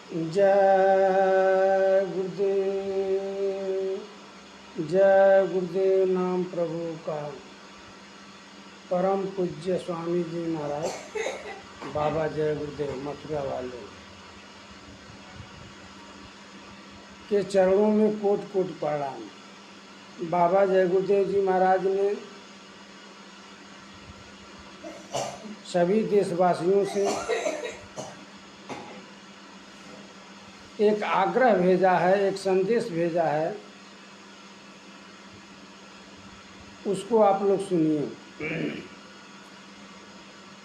जय गुरुदेव। जय गुरुदेव नाम प्रभु का। परम पूज्य स्वामी जी महाराज बाबा जय गुरुदेव मथुरा वाले के चरणों में कोट कोट प्रणाम। बाबा जय गुरुदेव जी महाराज ने सभी देशवासियों से एक आग्रह भेजा है, एक संदेश भेजा है, उसको आप लोग सुनिए।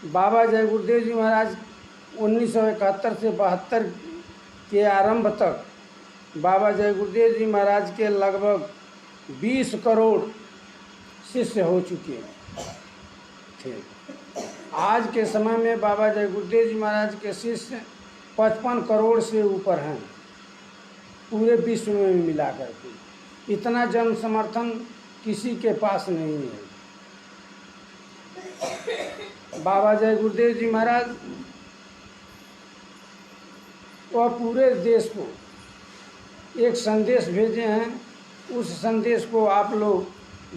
बाबा जय गुरुदेव जी महाराज 1971 से 72 के आरंभ तक बाबा जय गुरुदेव जी महाराज के लगभग 20 करोड़ शिष्य हो चुके थे। आज के समय में बाबा जय गुरुदेव जी महाराज के शिष्य 55 करोड़ से ऊपर हैं पूरे विश्व में मिला करके। इतना जन समर्थन किसी के पास नहीं है। बाबा जय गुरुदेव जी महाराज वह पूरे देश को एक संदेश भेजे हैं। उस संदेश को आप लोग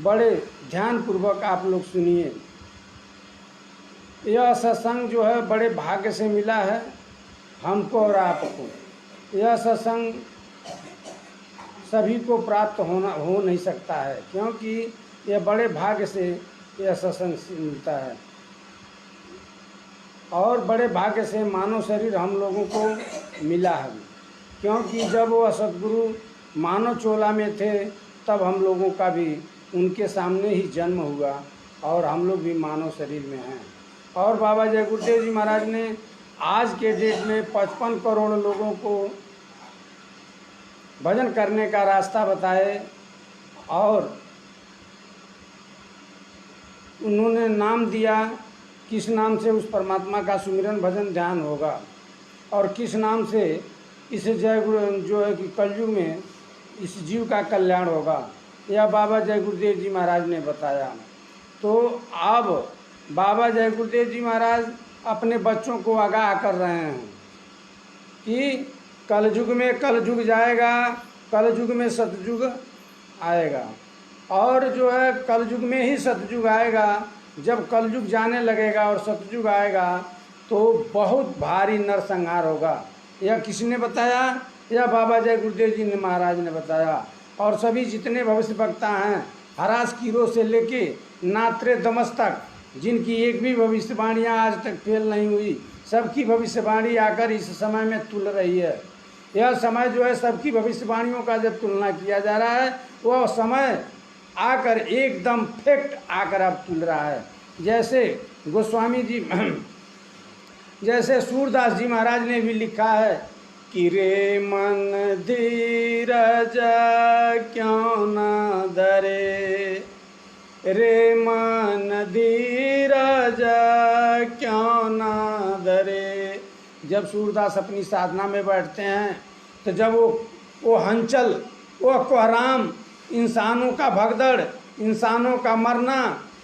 बड़े ध्यानपूर्वक आप लोग सुनिए। यह सत्संग जो है बड़े भाग्य से मिला है हमको और आपको। यह सत्संग सभी को प्राप्त हो नहीं सकता है, क्योंकि यह बड़े भाग्य से यह सत्संग मिलता है। और बड़े भाग्य से मानव शरीर हम लोगों को मिला है, क्योंकि जब वह सद्गुरु मानव चोला में थे तब हम लोगों का भी उनके सामने ही जन्म हुआ और हम लोग भी मानव शरीर में हैं। और बाबा जय गुरुदेव जी महाराज ने आज के डेट में 55 करोड़ लोगों को भजन करने का रास्ता बताए और उन्होंने नाम दिया किस नाम से उस परमात्मा का सुमिरन भजन ध्यान होगा और किस नाम से इस जय गुरु जो है कि कलयुग में इस जीव का कल्याण होगा। यह बाबा जय गुरुदेव जी महाराज ने बताया। तो अब बाबा जय गुरुदेव जी महाराज अपने बच्चों को आगाह कर रहे हैं कि कलयुग में कलयुग जाएगा, कलयुग में सतयुग आएगा। और जो है कलयुग में ही सतयुग आएगा। जब कलयुग जाने लगेगा और सतयुग आएगा तो बहुत भारी नरसंहार होगा। यह किसने बताया? यह बाबा जय गुरुदेव जी ने महाराज ने बताया। और सभी जितने भविष्य वक्ता हैं, हरास कीरो से लेके नात्रे दमस तक, जिनकी एक भी भविष्यवाणियाँ आज तक फेल नहीं हुई, सबकी भविष्यवाणी आकर इस समय में तुल रही है। यह समय जो है सबकी भविष्यवाणियों का जब तुलना किया जा रहा है, वह समय आकर एकदम फैक्ट आकर अब तुल रहा है। जैसे गोस्वामी जी जैसे सूरदास जी महाराज ने भी लिखा है कि रे मन धीरज क्यों न धरे, रे मन धीरज क्यों न धरे। जब सूरदास अपनी साधना में बैठते हैं तो जब वो हंचल, वो कोहराम, इंसानों का भगदड़, इंसानों का मरना,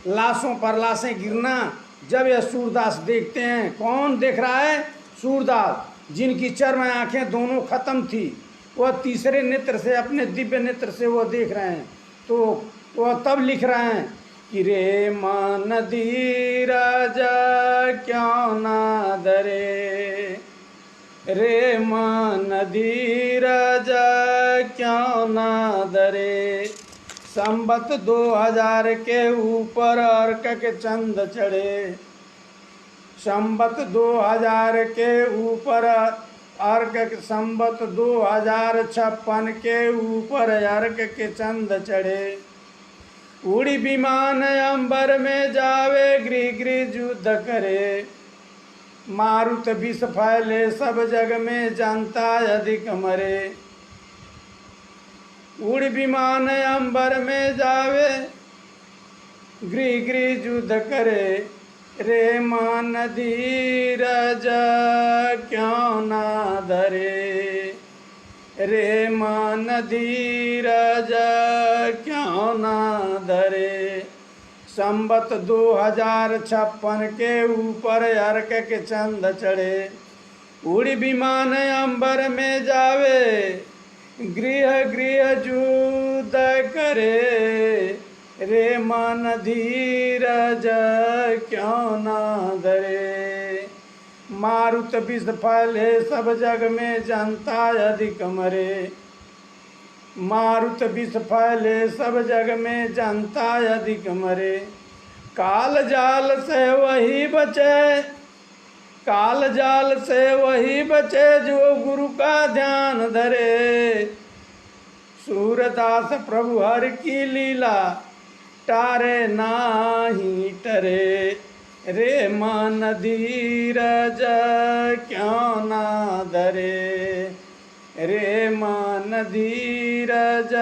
लाशों पर लाशें गिरना, जब यह सूरदास देखते हैं, कौन देख रहा है? सूरदास, जिनकी चर्म आँखें दोनों खत्म थी, वह तीसरे नेत्र से, अपने दिव्य नेत्र से वह देख रहे हैं। तो वह तब लिख रहे हैं कि रे मन धीरज क्यों न धरे, रे मन धीरज क्यों न धरे। संबत 2000 के ऊपर अर्क के चंद चढ़े, संबत 2000 के ऊपर अर्क, संबत 2056 के ऊपर अर्क के चंद चढ़े। उड़ी विमान अंबर में जावे, गृह गृह युद्ध करे, मारुत विष फैले सब जग में, जनता अधिक मरे। उड़ विमान अंबर में जावे, गृह गृह युद्ध करे, रे मन धीरज क्यों न धरे, रे मन धीरज क्यों न धरे। संबत 2056 के ऊपर अर्क के चंद चढ़े, उड़ी विमान अंबर में जावे, गृह गृह युद्ध करे, रे मन धीरज क्यों ना धरे। मारुत विष फैले सब जग में, जनता अधिक मरे। मारुत विष फैले सब जग में, जनता अधिक मरे। काल जाल से वही बचे, काल जाल से वही बचे, जो गुरु का ध्यान धरे। सूरदास प्रभु हर की लीला, टारे नाही टरे, रे मन धीरज क्यों ना धरे, रे मन धीरज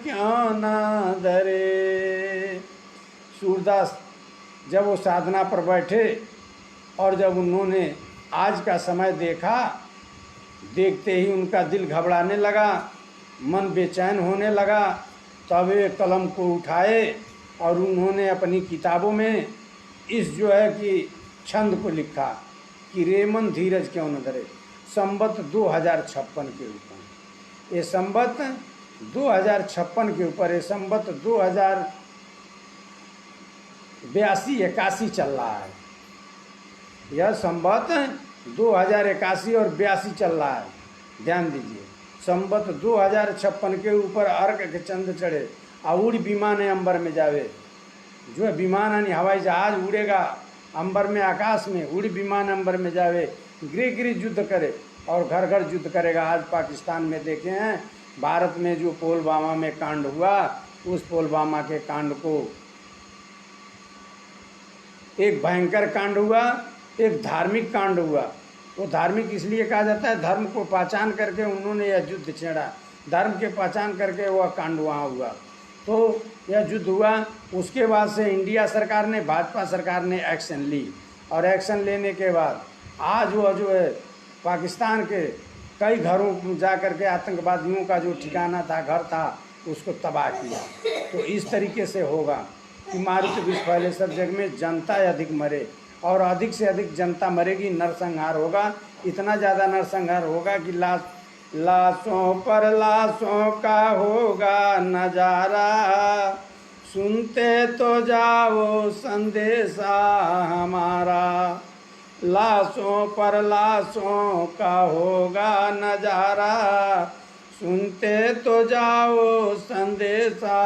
क्यों ना धरे। सूरदास जब वो साधना पर बैठे और जब उन्होंने आज का समय देखा, देखते ही उनका दिल घबराने लगा, मन बेचैन होने लगा। तब वे कलम को उठाए और उन्होंने अपनी किताबों में इस जो है कि छंद को लिखा कि रे मन धीरज क्यों न धरे। संवत 2056 के ऊपर, ये संवत 2056 के ऊपर, ये संवत 2082-81 चल रहा है। यह संवत 2081 और 82 चल रहा है, ध्यान दीजिए। संवत 2056 के ऊपर अर्क के चंद चढ़े, और विमान अंबर में जावे। जो है विमान यानी हवाई जहाज उड़ेगा अंबर में, आकाश में, उड़ी विमान अंबर में जावे, गृह गृह युद्ध करे और घर घर युद्ध करेगा। आज पाकिस्तान में देखे हैं, भारत में जो पुलवामा में कांड हुआ, उस पुलवामा के कांड को, एक भयंकर कांड हुआ, एक धार्मिक कांड हुआ। वो धार्मिक इसलिए कहा जाता है, धर्म को पहचान करके उन्होंने यह युद्ध छेड़ा, धर्म के पहचान करके वह कांड वहाँ हुआ। तो यह युद्ध हुआ, उसके बाद से इंडिया सरकार ने, भाजपा सरकार ने एक्शन ली, और एक्शन लेने के बाद आज वह जो है पाकिस्तान के कई घरों में जा कर के आतंकवादियों का जो ठिकाना था, घर था, उसको तबाह किया। तो इस तरीके से होगा कि मारुत विष फैले सब जग में, जनता अधिक मरे, और अधिक से अधिक जनता मरेगी, नरसंहार होगा। इतना ज़्यादा नरसंहार होगा कि लाशों पर लाशों का होगा नजारा, सुनते तो जाओ संदेशा हमारा। लाशों पर लाशों का होगा नजारा, सुनते तो जाओ संदेशा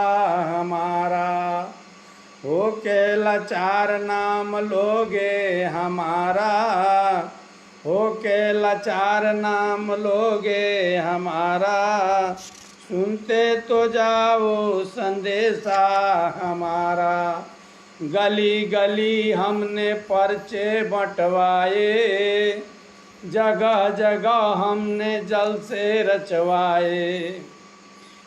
हमारा। हो के लाचार नाम लोगे हमारा, हो के लाचार नाम लोगे हमारा, सुनते तो जाओ संदेशा हमारा। गली गली हमने पर्चे बंटवाए, जगह जगह हमने जल से रचवाए।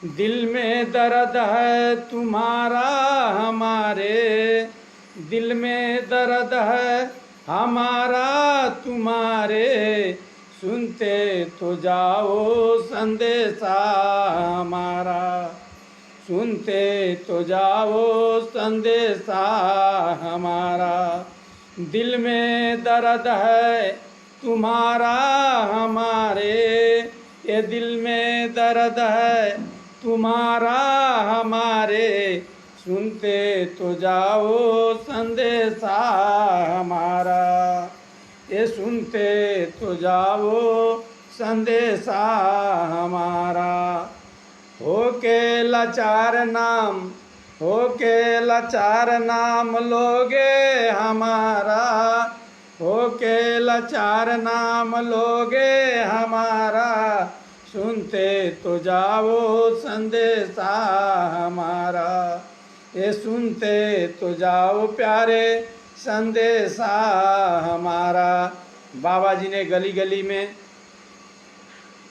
दिल में दर्द है तुम्हारा हमारे, दिल में दर्द है हमारा तुम्हारे, सुनते तो जाओ संदेशा हमारा, सुनते तो जाओ संदेशा हमारा। दिल में दर्द है तुम्हारा हमारे, ये दिल में दर्द है तुम्हारा हमारे, सुनते तो जाओ संदेशा हमारा, ये सुनते तो जाओ संदेशा हमारा। हो के लाचार नाम, हो के लाचार नाम लोगे हमारा, हो के लाचार नाम लोगे हमारा, सुनते तो जाओ संदेशा हमारा, ये सुनते तो जाओ प्यारे संदेशा हमारा। बाबा जी ने गली गली में,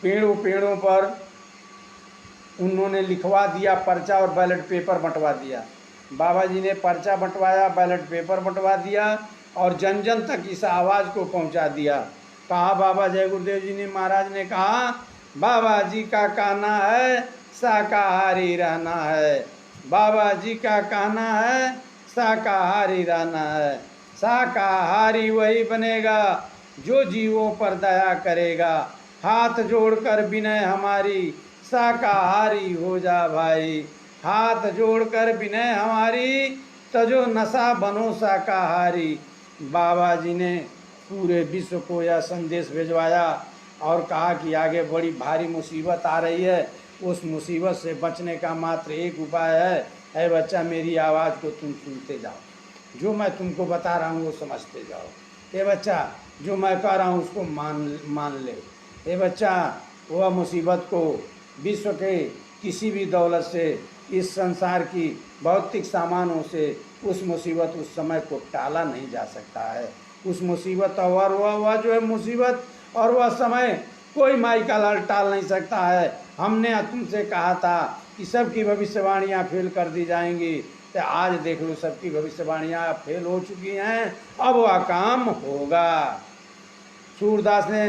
पेड़ों पेड़ों पर उन्होंने लिखवा दिया पर्चा और बैलेट पेपर बंटवा दिया। बाबा जी ने पर्चा बंटवाया, बैलेट पेपर बंटवा दिया और जन जन तक इस आवाज़ को पहुंचा दिया। कहा बाबा जय गुरुदेव जी ने, महाराज ने कहा, बाबा जी का कहना है शाकाहारी रहना है, बाबा जी का कहना है शाकाहारी रहना है। शाकाहारी वही बनेगा जो जीवों पर दया करेगा। हाथ जोड़कर विनय हमारी, शाकाहारी हो जा भाई। हाथ जोड़कर विनय हमारी, तजो नशा बनो शाकाहारी। बाबा जी ने पूरे विश्व को यह संदेश भिजवाया और कहा कि आगे बड़ी भारी मुसीबत आ रही है, उस मुसीबत से बचने का मात्र एक उपाय है। ऐ बच्चा, मेरी आवाज़ को तुम सुनते जाओ, जो मैं तुमको बता रहा हूँ वो समझते जाओ। ए बच्चा, जो मैं कह रहा हूँ उसको मान ले। ए बच्चा, वह मुसीबत को विश्व के किसी भी दौलत से, इस संसार की भौतिक सामानों से उस मुसीबत, उस समय को टाला नहीं जा सकता है। उस मुसीबत और वह जो है मुसीबत और वह समय कोई माई का लाल टाल नहीं सकता है। हमने तुमसे कहा था कि सबकी भविष्यवाणियाँ फेल कर दी जाएंगी, तो आज देख लो सबकी भविष्यवाणियाँ फेल हो चुकी हैं। अब वह काम होगा। सूरदास ने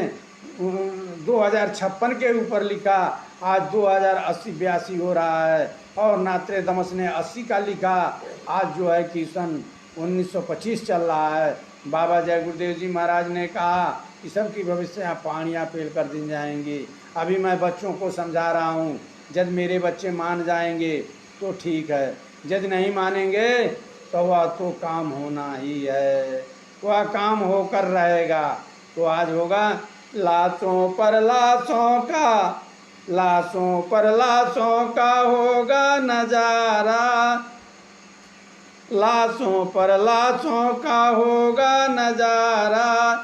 2056 के ऊपर लिखा, आज 2080-82 हो रहा है। और नात्रे दमस ने 80 का लिखा, आज जो है कि सन 1925 चल रहा है। बाबा जय गुरुदेव जी महाराज ने कहा कि सबकी भविष्यवाणियाँ फेल कर दी जाएंगी। अभी मैं बच्चों को समझा रहा हूँ, जब मेरे बच्चे मान जाएंगे तो ठीक है, यदि नहीं मानेंगे तो वह तो काम होना ही है, वह काम होकर रहेगा। तो आज होगा लाशों पर लाशों का, लाशों पर लाशों का होगा नजारा, लाशों पर लाशों का होगा नजारा।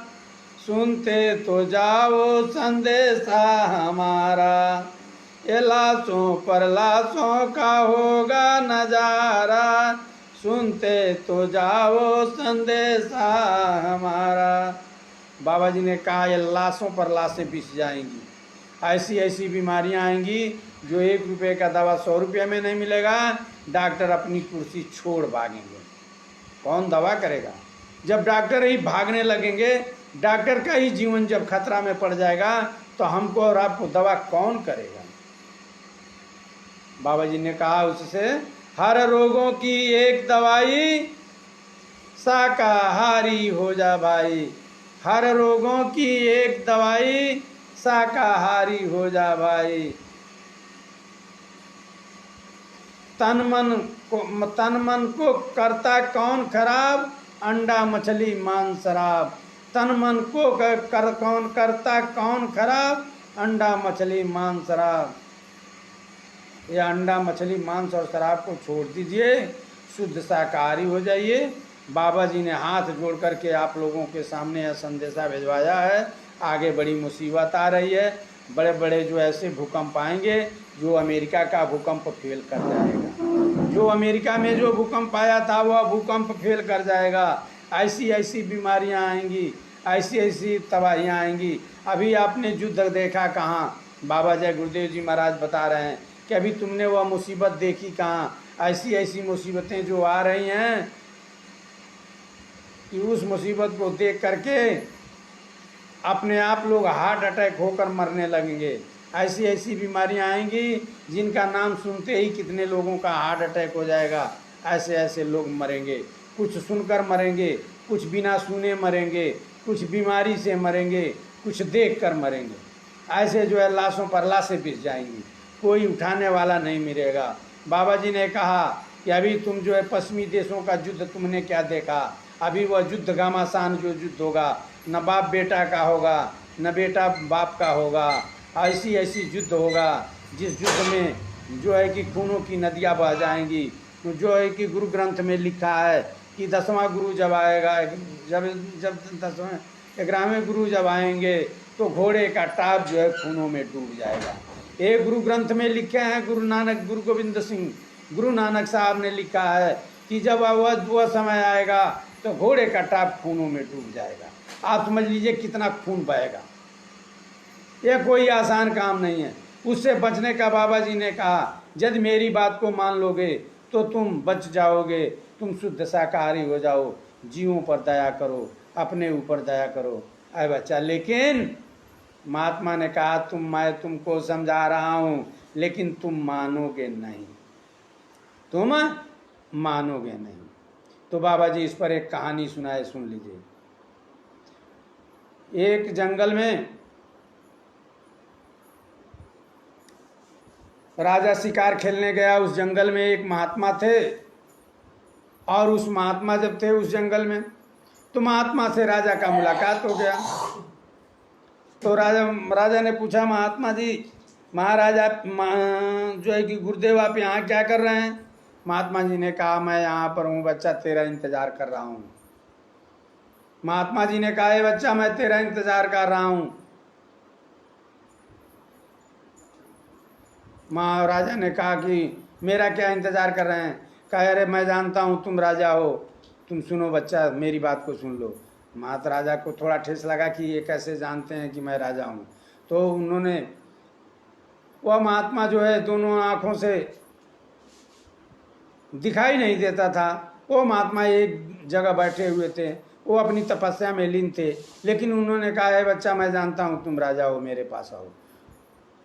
सुनते तो जाओ संदेशा हमारा, ये लाशों पर लाशों का होगा नजारा। सुनते तो जाओ संदेशा हमारा। बाबा जी ने कहा ये लाशों पर लाशें बिछ जाएंगी, ऐसी ऐसी बीमारियां आएंगी जो 1 रुपये का दवा 100 रुपये में नहीं मिलेगा। डॉक्टर अपनी कुर्सी छोड़ भागेंगे, कौन दवा करेगा? जब डॉक्टर ही भागने लगेंगे, डॉक्टर का ही जीवन जब खतरा में पड़ जाएगा, तो हमको और आपको दवा कौन करेगा? बाबा जी ने कहा उससे, हर रोगों की एक दवाई, शाकाहारी हो जा भाई। हर रोगों की एक दवाई, शाकाहारी हो जा भाई। तन मन को करता कौन खराब, अंडा मछली मांस शराब। तन मन को कौन करता कौन खराब, अंडा मछली मांस शराब। ये अंडा मछली मांस और शराब को छोड़ दीजिए, शुद्ध शाकाहारी हो जाइए। बाबा जी ने हाथ जोड़ करके आप लोगों के सामने यह संदेशा भिजवाया है। आगे बड़ी मुसीबत आ रही है, बड़े बड़े जो ऐसे भूकंप आएंगे जो अमेरिका का भूकंप फेल कर जाएगा। जो अमेरिका में जो भूकंप आया था वह भूकंप फेल कर जाएगा। ऐसी ऐसी बीमारियां आएंगी, ऐसी ऐसी तबाहियां आएंगी। अभी आपने युद्ध देखा कहाँ? बाबा जय गुरुदेव जी महाराज बता रहे हैं कि अभी तुमने वह मुसीबत देखी कहाँ? ऐसी ऐसी मुसीबतें जो आ रही हैं कि उस मुसीबत को देख करके अपने आप लोग हार्ट अटैक होकर मरने लगेंगे। ऐसी ऐसी बीमारियां आएंगी जिनका नाम सुनते ही कितने लोगों का हार्ट अटैक हो जाएगा। ऐसे ऐसे लोग मरेंगे, कुछ सुनकर मरेंगे, कुछ बिना सुने मरेंगे, कुछ बीमारी से मरेंगे, कुछ देख कर मरेंगे। ऐसे जो है लाशों पर लाशें बिछ जाएंगी, कोई उठाने वाला नहीं मिलेगा। बाबा जी ने कहा कि अभी तुम जो है पश्चिमी देशों का युद्ध तुमने क्या देखा? अभी वह युद्ध घमासान जो युद्ध होगा, न बाप बेटा का होगा, न बेटा बाप का होगा। ऐसी ऐसी युद्ध होगा जिस युद्ध में जो है कि खूनों की नदियाँ बह जाएंगी। जो है कि गुरु ग्रंथ में लिखा है कि 10वां गुरु जब आएगा, जब 11वें गुरु जब आएंगे तो घोड़े का टाप जो है खूनों में डूब जाएगा। एक गुरु ग्रंथ में लिखे हैं, गुरु नानक, गुरु गोविंद सिंह गुरु नानक साहब ने लिखा है कि जब वह समय आएगा तो घोड़े का टाप खूनों में डूब जाएगा। आप समझ लीजिए कितना खून बहेगा। यह कोई आसान काम नहीं है। उससे बचने का बाबा जी ने कहा, यदि मेरी बात को मान लोगे तो तुम बच जाओगे, तुम शुद्ध शाकाहारी हो जाओ। जीवों पर दया करो, अपने ऊपर दया करो। अरे बच्चा, लेकिन महात्मा ने कहा मैं तुमको समझा रहा हूँ, लेकिन तुम मानोगे नहीं, तुम मानोगे नहीं। तो बाबा जी इस पर एक कहानी सुनाए, सुन लीजिए। एक जंगल में राजा शिकार खेलने गया। उस जंगल में एक महात्मा थे, और उस महात्मा जब थे उस जंगल में, तो महात्मा से राजा का मुलाकात हो गया। तो राजा ने पूछा, महात्मा जी, महाराज आप जो है कि गुरुदेव आप यहाँ क्या कर रहे हैं? महात्मा जी ने कहा, मैं यहाँ पर हूँ बच्चा, तेरा इंतजार कर रहा हूँ। महात्मा जी ने कहा, बच्चा मैं तेरा इंतजार कर रहा हूँ। महाराजा ने कहा कि मेरा क्या इंतजार कर रहे हैं? कहा, अरे मैं जानता हूँ तुम राजा हो, तुम सुनो बच्चा, मेरी बात को सुन लो। महाराजा को थोड़ा ठेस लगा कि ये कैसे जानते हैं कि मैं राजा हूँ। तो उन्होंने, वह महात्मा जो है दोनों आँखों से दिखाई नहीं देता था। वो महात्मा एक जगह बैठे हुए थे, वो अपनी तपस्या में लीन थे, लेकिन उन्होंने कहा, है बच्चा मैं जानता हूँ तुम राजा हो, मेरे पास आओ।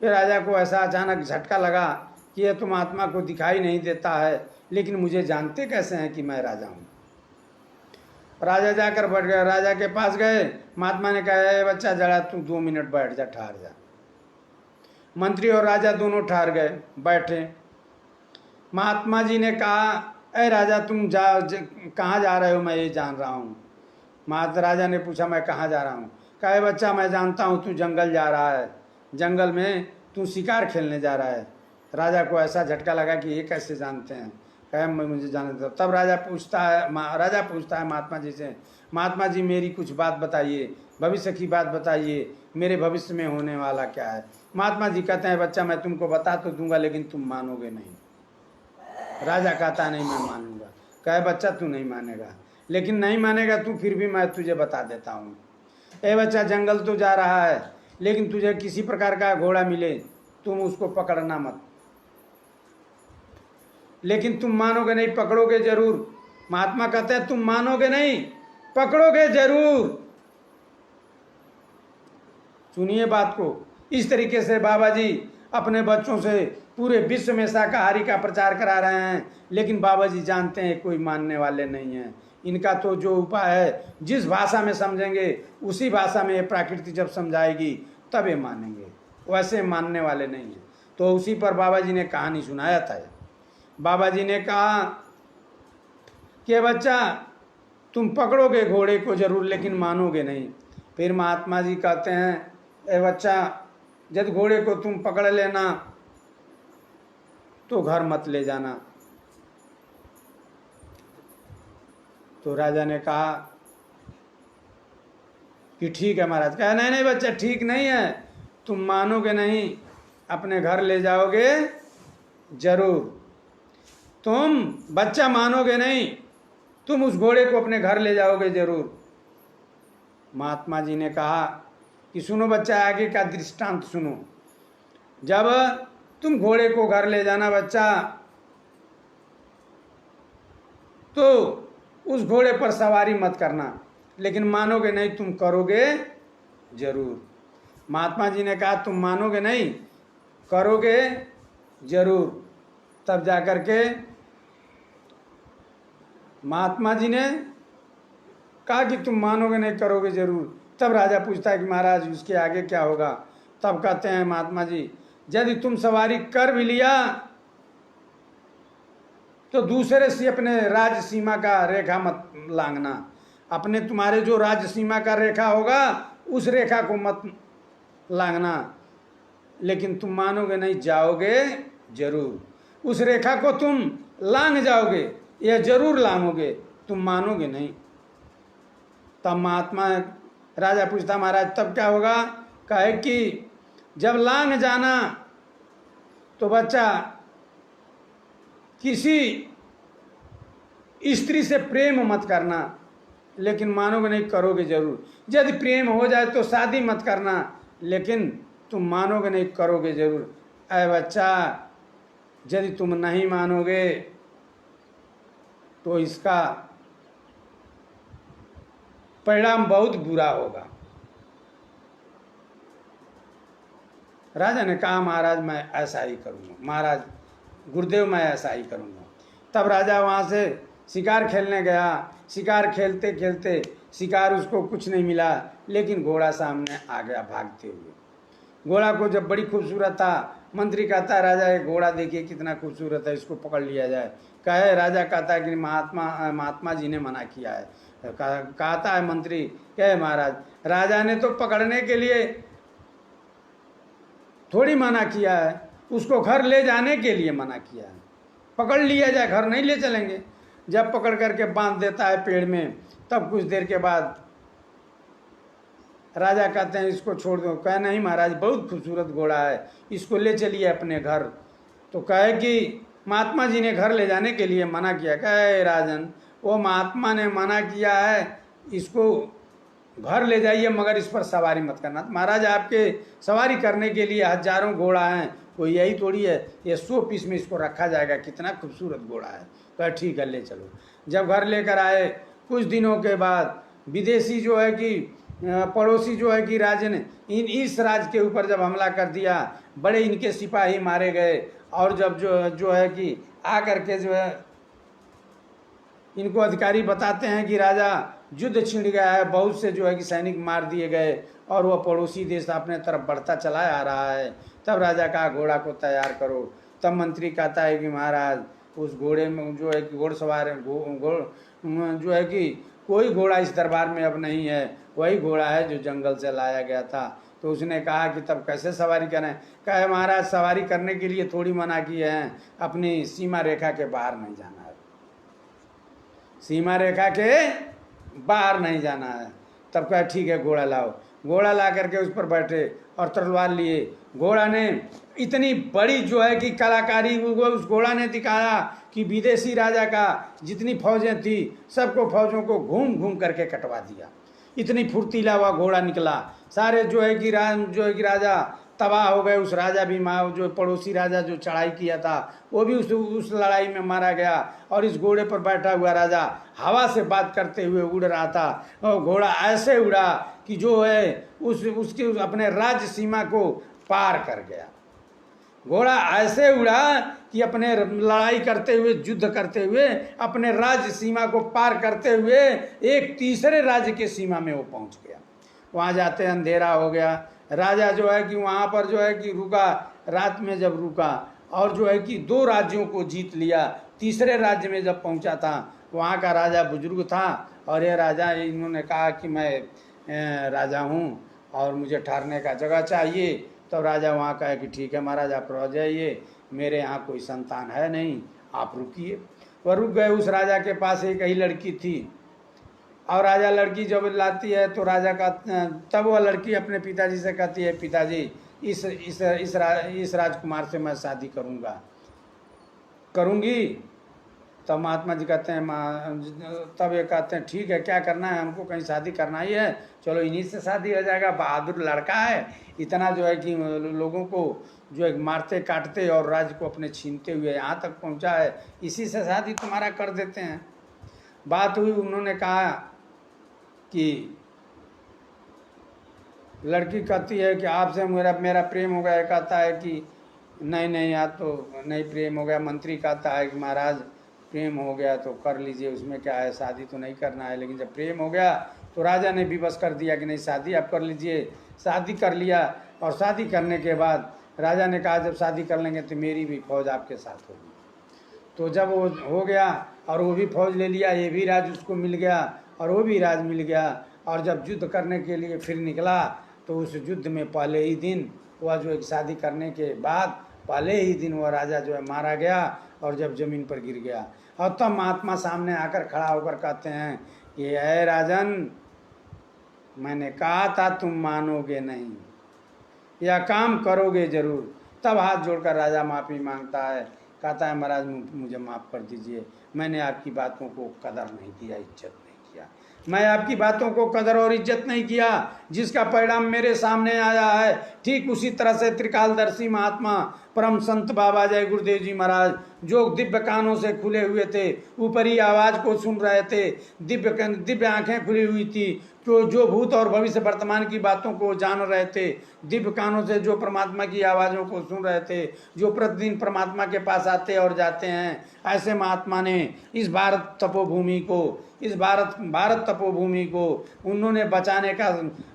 फिर राजा को ऐसा अचानक झटका लगा कि यह तो महात्मा को दिखाई नहीं देता है, लेकिन मुझे जानते कैसे हैं कि मैं राजा हूँ। राजा जाकर बैठ गया, राजा के पास गए। महात्मा ने कहा, है बच्चा जरा तू 2 मिनट बैठ जा, ठहर जा। मंत्री और राजा दोनों ठहर गए, बैठे। महात्मा जी ने कहा, अरे राजा तुम कहाँ जा रहे हो? मैं ये जान रहा हूँ। राजा ने पूछा, मैं कहाँ जा रहा हूँ? कहा, बच्चा मैं जानता हूँ तू जंगल जा रहा है, जंगल में तू शिकार खेलने जा रहा है। राजा को ऐसा झटका लगा कि ये कैसे जानते हैं? कहा, मैं मुझे जानते था। तब राजा पूछता है महात्मा जी से, महात्मा जी मेरी कुछ बात बताइए, भविष्य की बात बताइए, मेरे भविष्य में होने वाला क्या है? महात्मा जी कहते हैं, बच्चा मैं तुमको बता तो दूंगा, लेकिन तुम मानोगे नहीं। राजा कहता, नहीं मैं मानूंगा। कहे, बच्चा तू नहीं मानेगा, लेकिन नहीं मानेगा तू, फिर भी मैं तुझे बता देता हूँ। ए बच्चा, जंगल तो जा रहा है, लेकिन तुझे किसी प्रकार का घोड़ा मिले, तुम उसको पकड़ना मत। लेकिन तुम मानोगे नहीं, पकड़ोगे जरूर। महात्मा कहते हैं, तुम मानोगे नहीं, पकड़ोगे जरूर। सुनिए बात को। इस तरीके से बाबा जी अपने बच्चों से पूरे विश्व में शाकाहारी का प्रचार करा रहे हैं, लेकिन बाबा जी जानते हैं कोई मानने वाले नहीं हैं। इनका तो जो उपाय है, जिस भाषा में समझेंगे उसी भाषा में ये प्रकृति जब समझाएगी तब ये मानेंगे, वैसे मानने वाले नहीं हैं। तो उसी पर बाबा जी ने कहानी सुनाया था। बाबा जी ने कहा कि बच्चा तुम पकड़ोगे घोड़े को जरूर, लेकिन मानोगे नहीं। फिर महात्मा जी कहते हैं, ए बच्चा, जब घोड़े को तुम पकड़ लेना तो घर मत ले जाना। तो राजा ने कहा कि ठीक है महाराज। कहा, नहीं नहीं बच्चा, ठीक नहीं है, तुम मानोगे नहीं, अपने घर ले जाओगे जरूर। तुम बच्चा मानोगे नहीं, तुम उस घोड़े को अपने घर ले जाओगे जरूर। महात्मा जी ने कहा कि सुनो बच्चा, आगे का दृष्टांत सुनो। जब तुम घोड़े को घर ले जाना बच्चा, तो उस घोड़े पर सवारी मत करना, लेकिन मानोगे नहीं, तुम करोगे जरूर। महात्मा जी ने कहा, तुम मानोगे नहीं, करोगे जरूर। तब जाकर के महात्मा जी ने कहा कि तुम मानोगे नहीं, करोगे जरूर। तब राजा पूछता है कि महाराज उसके आगे क्या होगा? तब कहते हैं महात्मा जी, यदि तुम सवारी कर भी लिया तो दूसरे से अपने राज्य सीमा का रेखा मत लांघना। अपने तुम्हारे जो राज्य सीमा का रेखा होगा उस रेखा को मत लांघना, लेकिन तुम मानोगे नहीं, जाओगे जरूर। उस रेखा को तुम लांघ जाओगे, यह जरूर लांघोगे, तुम मानोगे नहीं। तब महात्मा राजा पूछता, महाराज तब क्या होगा? कहे कि जब लांघ जाना तो बच्चा किसी स्त्री से प्रेम मत करना, लेकिन मानोगे नहीं, करोगे जरूर। यदि प्रेम हो जाए तो शादी मत करना, लेकिन तुम मानोगे नहीं, करोगे जरूर। अरे बच्चा, यदि तुम नहीं मानोगे तो इसका परिणाम बहुत बुरा होगा। राजा ने कहा, महाराज मैं ऐसा ही करूँगा, महाराज गुरुदेव मैं ऐसा ही करूँगा। तब राजा वहाँ से शिकार खेलने गया। शिकार खेलते खेलते शिकार उसको कुछ नहीं मिला, लेकिन घोड़ा सामने आ गया भागते हुए। घोड़ा को जब बड़ी खूबसूरत था, मंत्री कहता है राजा ये घोड़ा देखिए कितना खूबसूरत है, इसको पकड़ लिया जाए। कहे राजा कहता है कि महात्मा जी ने मना किया है। कहता है मंत्री, कहे महाराज राजा ने तो पकड़ने के लिए थोड़ी मना किया है, उसको घर ले जाने के लिए मना किया है। पकड़ लिया जाए, घर नहीं ले चलेंगे। जब पकड़ करके बांध देता है पेड़ में, तब कुछ देर के बाद राजा कहते हैं इसको छोड़ दो। कहे नहीं महाराज बहुत खूबसूरत घोड़ा है, इसको ले चलिए अपने घर। तो कहे कि महात्मा जी ने घर ले जाने के लिए मना किया। कहे राजन वो महात्मा ने मना किया है, इसको घर ले जाइए मगर इस पर सवारी मत करना। तो महाराज आपके सवारी करने के लिए हजारों घोड़ा हैं, कोई यही थोड़ी है ये 100 पीस में इसको रखा जाएगा, कितना खूबसूरत घोड़ा है। कहे ठीक है ले चलो। जब घर लेकर आए, कुछ दिनों के बाद विदेशी जो है कि पड़ोसी जो है कि राजा ने इस राज्य के ऊपर जब हमला कर दिया, बड़े इनके सिपाही मारे गए। और जब जो है कि आकर के जो है इनको अधिकारी बताते हैं कि राजा युद्ध छिड़ गया है, बहुत से जो है कि सैनिक मार दिए गए और वह पड़ोसी देश अपने तरफ बढ़ता चला आ रहा है। तब राजा कहा घोड़ा को तैयार करो। तब मंत्री कहता है कि महाराज उस घोड़े में जो है कि घोड़सवार जो है कि कोई घोड़ा इस दरबार में अब नहीं है, वही घोड़ा है जो जंगल से लाया गया था। तो उसने कहा कि तब कैसे सवारी करें। कहे महाराज सवारी करने के लिए थोड़ी मना किए हैं, अपनी सीमा रेखा के बाहर नहीं जाना है, सीमा रेखा के बाहर नहीं जाना है। तब कहा ठीक है घोड़ा लाओ। घोड़ा ला करके उस पर बैठे और तलवार लिए। घोड़ा ने इतनी बड़ी जो है कि कलाकारी उस घोड़ा ने दिखाया कि विदेशी राजा का जितनी फौजें थी सबको फौजों को घूम घूम करके कटवा दिया। इतनी फुर्तीला हुआ घोड़ा निकला, सारे जो है कि राजा तबाह हो गए। उस राजा भी जो पड़ोसी राजा जो चढ़ाई किया था वो भी उस लड़ाई में मारा गया। और इस घोड़े पर बैठा हुआ राजा हवा से बात करते हुए उड़ रहा था। और घोड़ा ऐसे उड़ा कि जो है उसकी अपने राज्य सीमा को पार कर गया। घोड़ा ऐसे उड़ा कि अपने लड़ाई करते हुए, युद्ध करते हुए, अपने राज्य सीमा को पार करते हुए एक तीसरे राज्य के सीमा में वो पहुंच गया। वहां जाते अंधेरा हो गया। राजा जो है कि वहां पर जो है कि रुका, रात में जब रुका और जो है कि 2 राज्यों को जीत लिया। तीसरे राज्य में जब पहुंचा था, वहां का राजा बुजुर्ग था और ये राजा इन्होंने कहा कि मैं राजा हूँ और मुझे ठहरने का जगह चाहिए। तो राजा वहाँ कहा कि ठीक है महाराज आप रह जाइए, मेरे यहाँ कोई संतान है नहीं, आप रुकिए। वह रुक गए। उस राजा के पास एक ही लड़की थी और राजा लड़की जब लाती है तो राजा का तब वह लड़की अपने पिताजी से कहती है पिताजी इस राजकुमार से मैं शादी करूँगी। तब महात्मा जी कहते हैं तब ये कहते हैं ठीक है क्या करना है, हमको कहीं शादी करना ही है, चलो इन्हीं से शादी हो जाएगा। बहादुर लड़का है, इतना जो है कि लोगों को जो है मारते काटते और राज्य को अपने छीनते हुए यहाँ तक पहुँचा है, इसी से शादी तुम्हारा कर देते हैं। बात हुई, उन्होंने कहा कि लड़की कहती है कि आपसे मेरा प्रेम हो गया। कहता है कि नहीं आज तो नहीं प्रेम हो गया। मंत्री कहता है कि महाराज प्रेम हो गया तो कर लीजिए, उसमें क्या है, शादी तो नहीं करना है। लेकिन जब प्रेम हो गया तो राजा ने विवश कर दिया कि नहीं शादी आप कर लीजिए। शादी कर लिया और शादी करने के बाद राजा ने कहा जब शादी कर लेंगे तो मेरी भी फौज आपके साथ होगी। तो जब वो हो गया और वो भी फौज ले लिया, ये भी राज उसको मिल गया और वो भी राज मिल गया। और जब युद्ध करने के लिए फिर निकला तो उस युद्ध में पहले ही दिन वह जो एक शादी करने के बाद पहले ही दिन वह राजा जो है मारा गया और जब जमीन पर गिर गया। और तब महात्मा सामने आकर खड़ा होकर कहते हैं कि है राजन, मैंने कहा था तुम मानोगे नहीं, यह काम करोगे जरूर। तब हाथ जोड़कर राजा माफ़ी मांगता है, कहता है महाराज मुझे माफ़ कर दीजिए, मैंने आपकी बातों को कदर नहीं किया, इज्जत नहीं किया। मैं आपकी बातों को कदर और इज्जत नहीं किया, जिसका परिणाम मेरे सामने आया है। ठीक उसी तरह से त्रिकालदर्शी महात्मा परम संत बाबा जय गुरुदेव जी महाराज जो दिव्य कानों से खुले हुए थे, ऊपरी आवाज को सुन रहे थे, दिव्य आंखें खुली हुई थी, जो भूत और भविष्य वर्तमान की बातों को जान रहे थे, दिव्य कानों से जो परमात्मा की आवाज़ों को सुन रहे थे, जो प्रतिदिन परमात्मा के पास आते और जाते हैं, ऐसे महात्मा ने इस भारत तपोभूमि को, इस भारत तपोभूमि को उन्होंने बचाने का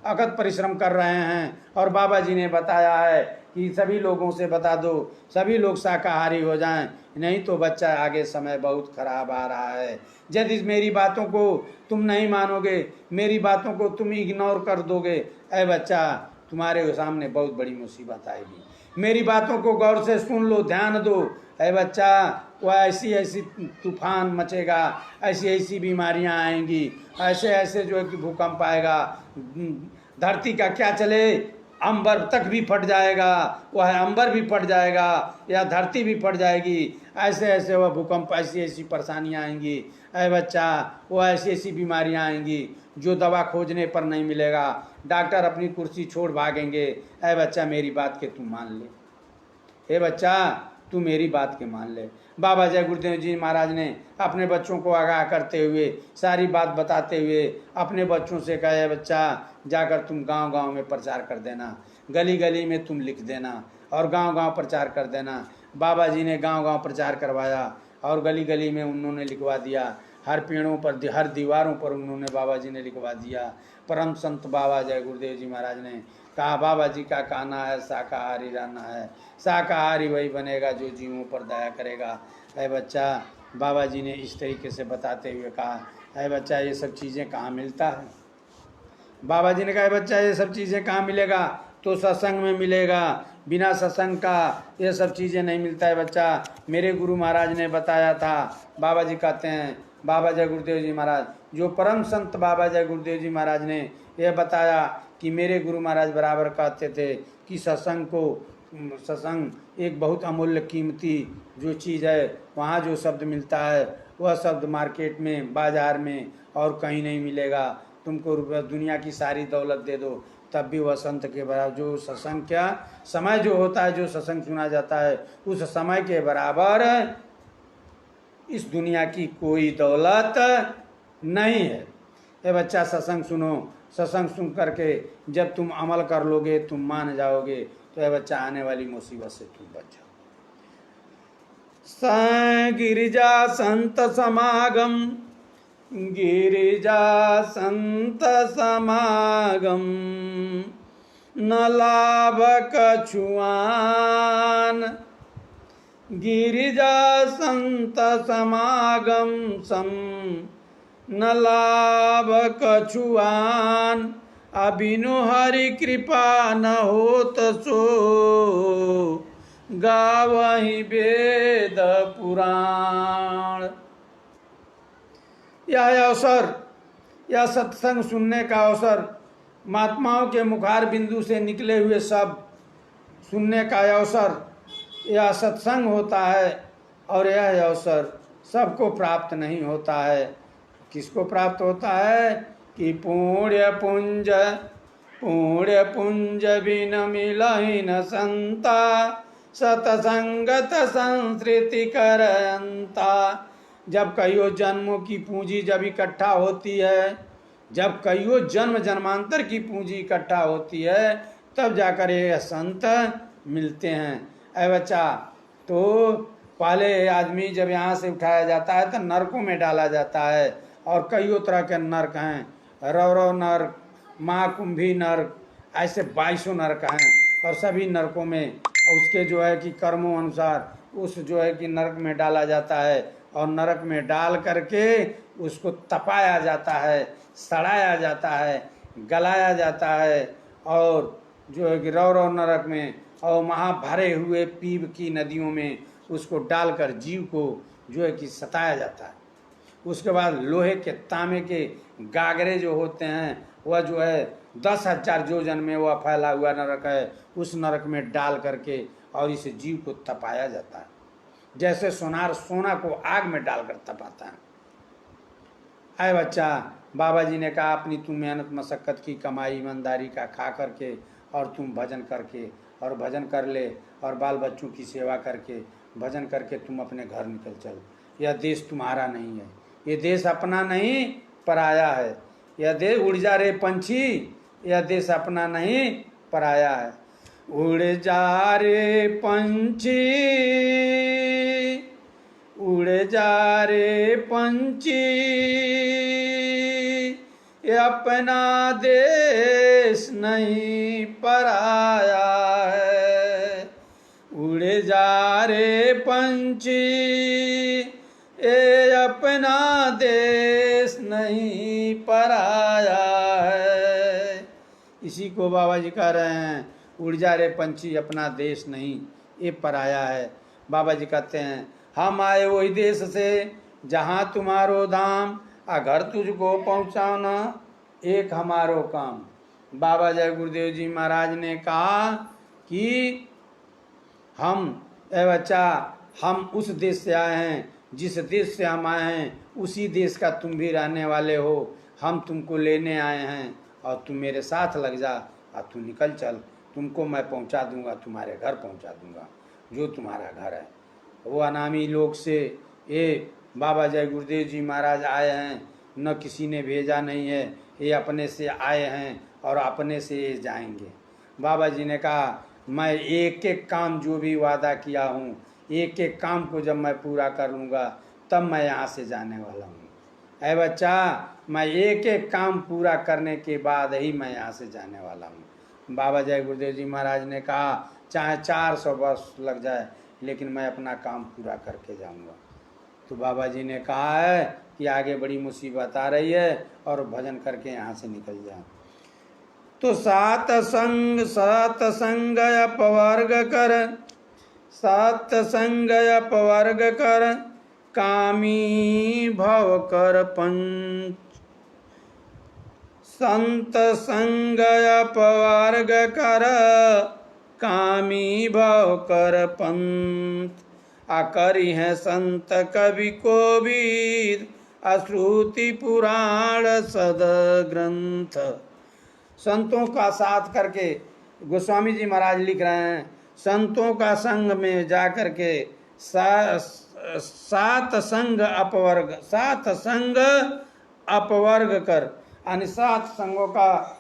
अकथ परिश्रम कर रहे हैं। और बाबा जी ने बताया है कि सभी लोगों से बता दो, सभी लोग शाकाहारी हो जाएं, नहीं तो बच्चा आगे समय बहुत खराब आ रहा है। यदि मेरी बातों को तुम नहीं मानोगे, मेरी बातों को तुम इग्नोर कर दोगे, ऐ बच्चा तुम्हारे सामने बहुत बड़ी मुसीबत आएगी। मेरी बातों को गौर से सुन लो, ध्यान दो, ऐ बच्चा वो ऐसी ऐसी तूफान मचेगा, ऐसी ऐसी बीमारियां आएंगी, ऐसे ऐसे जो है कि भूकंप आएगा, धरती का क्या चले, अंबर तक भी फट जाएगा, वह अंबर भी फट जाएगा या धरती भी फट जाएगी, ऐसे ऐसे वह भूकंप, ऐसी ऐसी परेशानियां आएंगी, ऐ बच्चा वो ऐसी ऐसी बीमारियां आएंगी जो दवा खोजने पर नहीं मिलेगा, डॉक्टर अपनी कुर्सी छोड़ भागेंगे। ऐ बच्चा मेरी बात के तू मान ले, हे बच्चा तू मेरी बात के मान ले। बाबा जय गुरुदेव जी महाराज ने अपने बच्चों को आगाह करते हुए, सारी बात बताते हुए अपने बच्चों से कहा, बच्चा जाकर तुम गांव गांव में प्रचार कर देना, गली गली में तुम लिख देना और गांव गांव प्रचार कर देना। बाबा जी ने गांव गांव प्रचार करवाया और गली गली में उन्होंने लिखवा दिया, हर पेड़ों पर, हर दीवारों पर उन्होंने बाबा जी ने लिखवा दिया। परम संत बाबा जय गुरुदेव जी महाराज ने कहा, बाबा जी का कहना है शाकाहारी रहना है, शाकाहारी वही बनेगा जो जीवों पर दया करेगा। ऐ बच्चा बाबा जी ने इस तरीके से बताते हुए कहा, ऐ बच्चा ये सब चीज़ें कहाँ मिलता है। बाबा जी ने कहा, बच्चा ये सब चीज़ें कहाँ मिलेगा, तो सत्संग में मिलेगा, बिना सत्संग का ये सब चीज़ें नहीं मिलता है बच्चा। मेरे गुरु महाराज ने बताया था, बाबा जी कहते हैं, बाबा जय गुरुदेव जी महाराज, जो परम संत बाबा जय गुरुदेव जी महाराज ने यह बताया कि मेरे गुरु महाराज बराबर कहते थे कि सत्संग एक बहुत अमूल्य कीमती जो चीज़ है, वहाँ जो शब्द मिलता है वह शब्द मार्केट में, बाजार में और कहीं नहीं मिलेगा। तुमको दुनिया की सारी दौलत दे दो तब भी वह संत के बराबर, जो सत्संग क्या समय जो होता है, जो सत्संग सुना जाता है, उस समय के बराबर इस दुनिया की कोई दौलत नहीं है। ये बच्चा सत्संग सुनो, सत्संग सुन करके जब तुम अमल कर लोगे, तुम मान जाओगे, तो ये बच्चा आने वाली मुसीबत से तुम बच जाओ। गिरिजा संत समागम, गिरिजा संत समागम, न लाभ कछुआन, गिरिजा संत समागम सम न लाभ कछुआन, अबिनु हरि कृपा न होत सो, गावहि वेद पुराण। यह अवसर, यह सत्संग सुनने का अवसर, महात्माओं के मुखार बिंदु से निकले हुए शब्द सुनने का अवसर, यह सत्संग होता है। और यह अवसर सबको प्राप्त नहीं होता है। किसको प्राप्त होता है कि पुण्य पुंज बिन मिलहि न संता, सतसंगत संस्कृति करंता। जब कईयों जन्मों की पूंजी जब इकट्ठा होती है, जब कईयों जन्म जन्मांतर की पूंजी इकट्ठा होती है, तब जाकर ये संत मिलते हैं। ऐ बच्चा, तो पहले आदमी जब यहाँ से उठाया जाता है तो नरकों में डाला जाता है, और कईयों तरह के नरक हैं, रौरव नरक, महाकुंभी नरक, ऐसे 22 नरक हैं। और सभी नरकों में उसके जो है कि कर्मों अनुसार उस जो है कि नरक में डाला जाता है, और नरक में डाल करके उसको तपाया जाता है, सड़ाया जाता है, गलाया जाता है, और जो है कि रौरव नरक में और वहाँ भरे हुए पीप की नदियों में उसको डालकर जीव को जो है कि सताया जाता है। उसके बाद लोहे के तांबे के गागरे जो होते हैं, वह जो है 10,000 योजन में वह फैला हुआ नरक है, उस नरक में डाल करके और इस जीव को तपाया जाता है, जैसे सोनार सोना को आग में डालकर तपाता है। आए बच्चा, बाबा जी ने कहा अपनी तुम मेहनत मशक्क़त की कमाई ईमानदारी का खा करके और तुम भजन करके और भजन कर ले और बाल बच्चों की सेवा करके भजन करके तुम अपने घर निकल चल। यह देश तुम्हारा नहीं है, ये देश अपना नहीं पराया है। यह देश, उड़ जा रे पंछी, यह देश अपना नहीं पराया है। उड़ जा रे पंछी, उड़ जा रे पंछी, ये अपना देश नहीं पराया है। उड़ जा रे पंछी, ये अपना देश नहीं पराया है। इसी को बाबा जी कह रहे हैं, उड़ जा रे पंछी, अपना देश नहीं ये पराया है। बाबा जी कहते हैं, हम आए वही देश से जहाँ तुम्हारो धाम, आ घर तुझको पहुँचाना एक हमारो काम। बाबा जय गुरुदेव जी महाराज ने कहा कि हम, ए बच्चा, हम उस देश से आए हैं, जिस देश से हम आए हैं उसी देश का तुम भी रहने वाले हो। हम तुमको लेने आए हैं और तुम मेरे साथ लग जा और तू निकल चल। तुमको मैं पहुंचा दूंगा, तुम्हारे घर पहुंचा दूंगा जो तुम्हारा घर है। वो अनामी लोग से ये बाबा जय गुरुदेव जी महाराज आए हैं, न किसी ने भेजा नहीं है, ये अपने से आए हैं और अपने से ये जाएंगे। बाबा जी ने कहा, मैं एक एक काम जो भी वादा किया हूँ, एक एक काम को जब मैं पूरा कर लूँगा तब मैं यहाँ से जाने वाला हूँ। ऐ बच्चा, मैं एक एक काम पूरा करने के बाद ही मैं यहाँ से जाने वाला हूँ। बाबा जय गुरुदेव जी महाराज ने कहा, चाहे 400 वर्ष लग जाए लेकिन मैं अपना काम पूरा करके जाऊँगा। तो बाबा जी ने कहा है कि आगे बड़ी मुसीबत आ रही है और भजन करके यहाँ से निकल जाए। तो सात संग अपवर्ग कर, सात संग अपवर्ग कर, कामी भव कर पंच। संत संग अपवर्ग कर, कामी भव कर पंथ। आकरी है संत कवि कोविद, अश्रुति पुराण सद ग्रंथ। संतों का साथ करके गोस्वामी जी महाराज लिख रहे हैं, संतों का संग में जा करके सात संग अपवर्ग, सात संग अपवर्ग कर, यानी 7 संगों का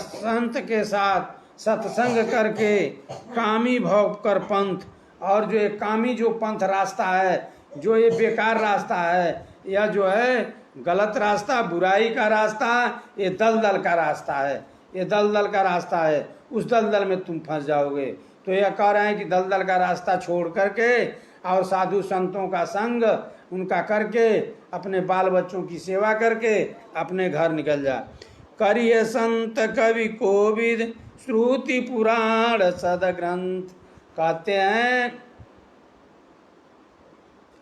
संत के साथ सत्संग करके कामी भव कर पंथ। और जो ये कामी जो पंथ रास्ता है, जो ये बेकार रास्ता है, यह जो है गलत रास्ता, बुराई का रास्ता, ये दलदल का रास्ता है, ये दलदल का रास्ता है। उस दलदल में तुम फंस जाओगे। तो यह कह रहे हैं कि दलदल का रास्ता छोड़ करके और साधु संतों का संग उनका करके अपने बाल बच्चों की सेवा करके अपने घर निकल जा। करिए संत कवि कोविद, श्रुति पुराण सद ग्रंथ। कहते हैं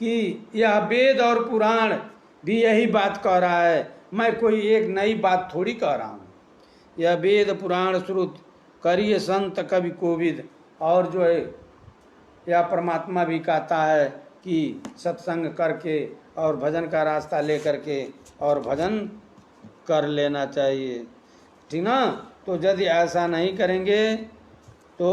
कि यह वेद और पुराण भी यही बात कह रहा है, मैं कोई एक नई बात थोड़ी कह रहा हूँ। यह वेद पुराण श्रुत करिए संत कवि कोविद। और जो है यह परमात्मा भी कहता है कि सत्संग करके और भजन का रास्ता ले करके और भजन कर लेना चाहिए, ठीक ना। तो यदि ऐसा नहीं करेंगे तो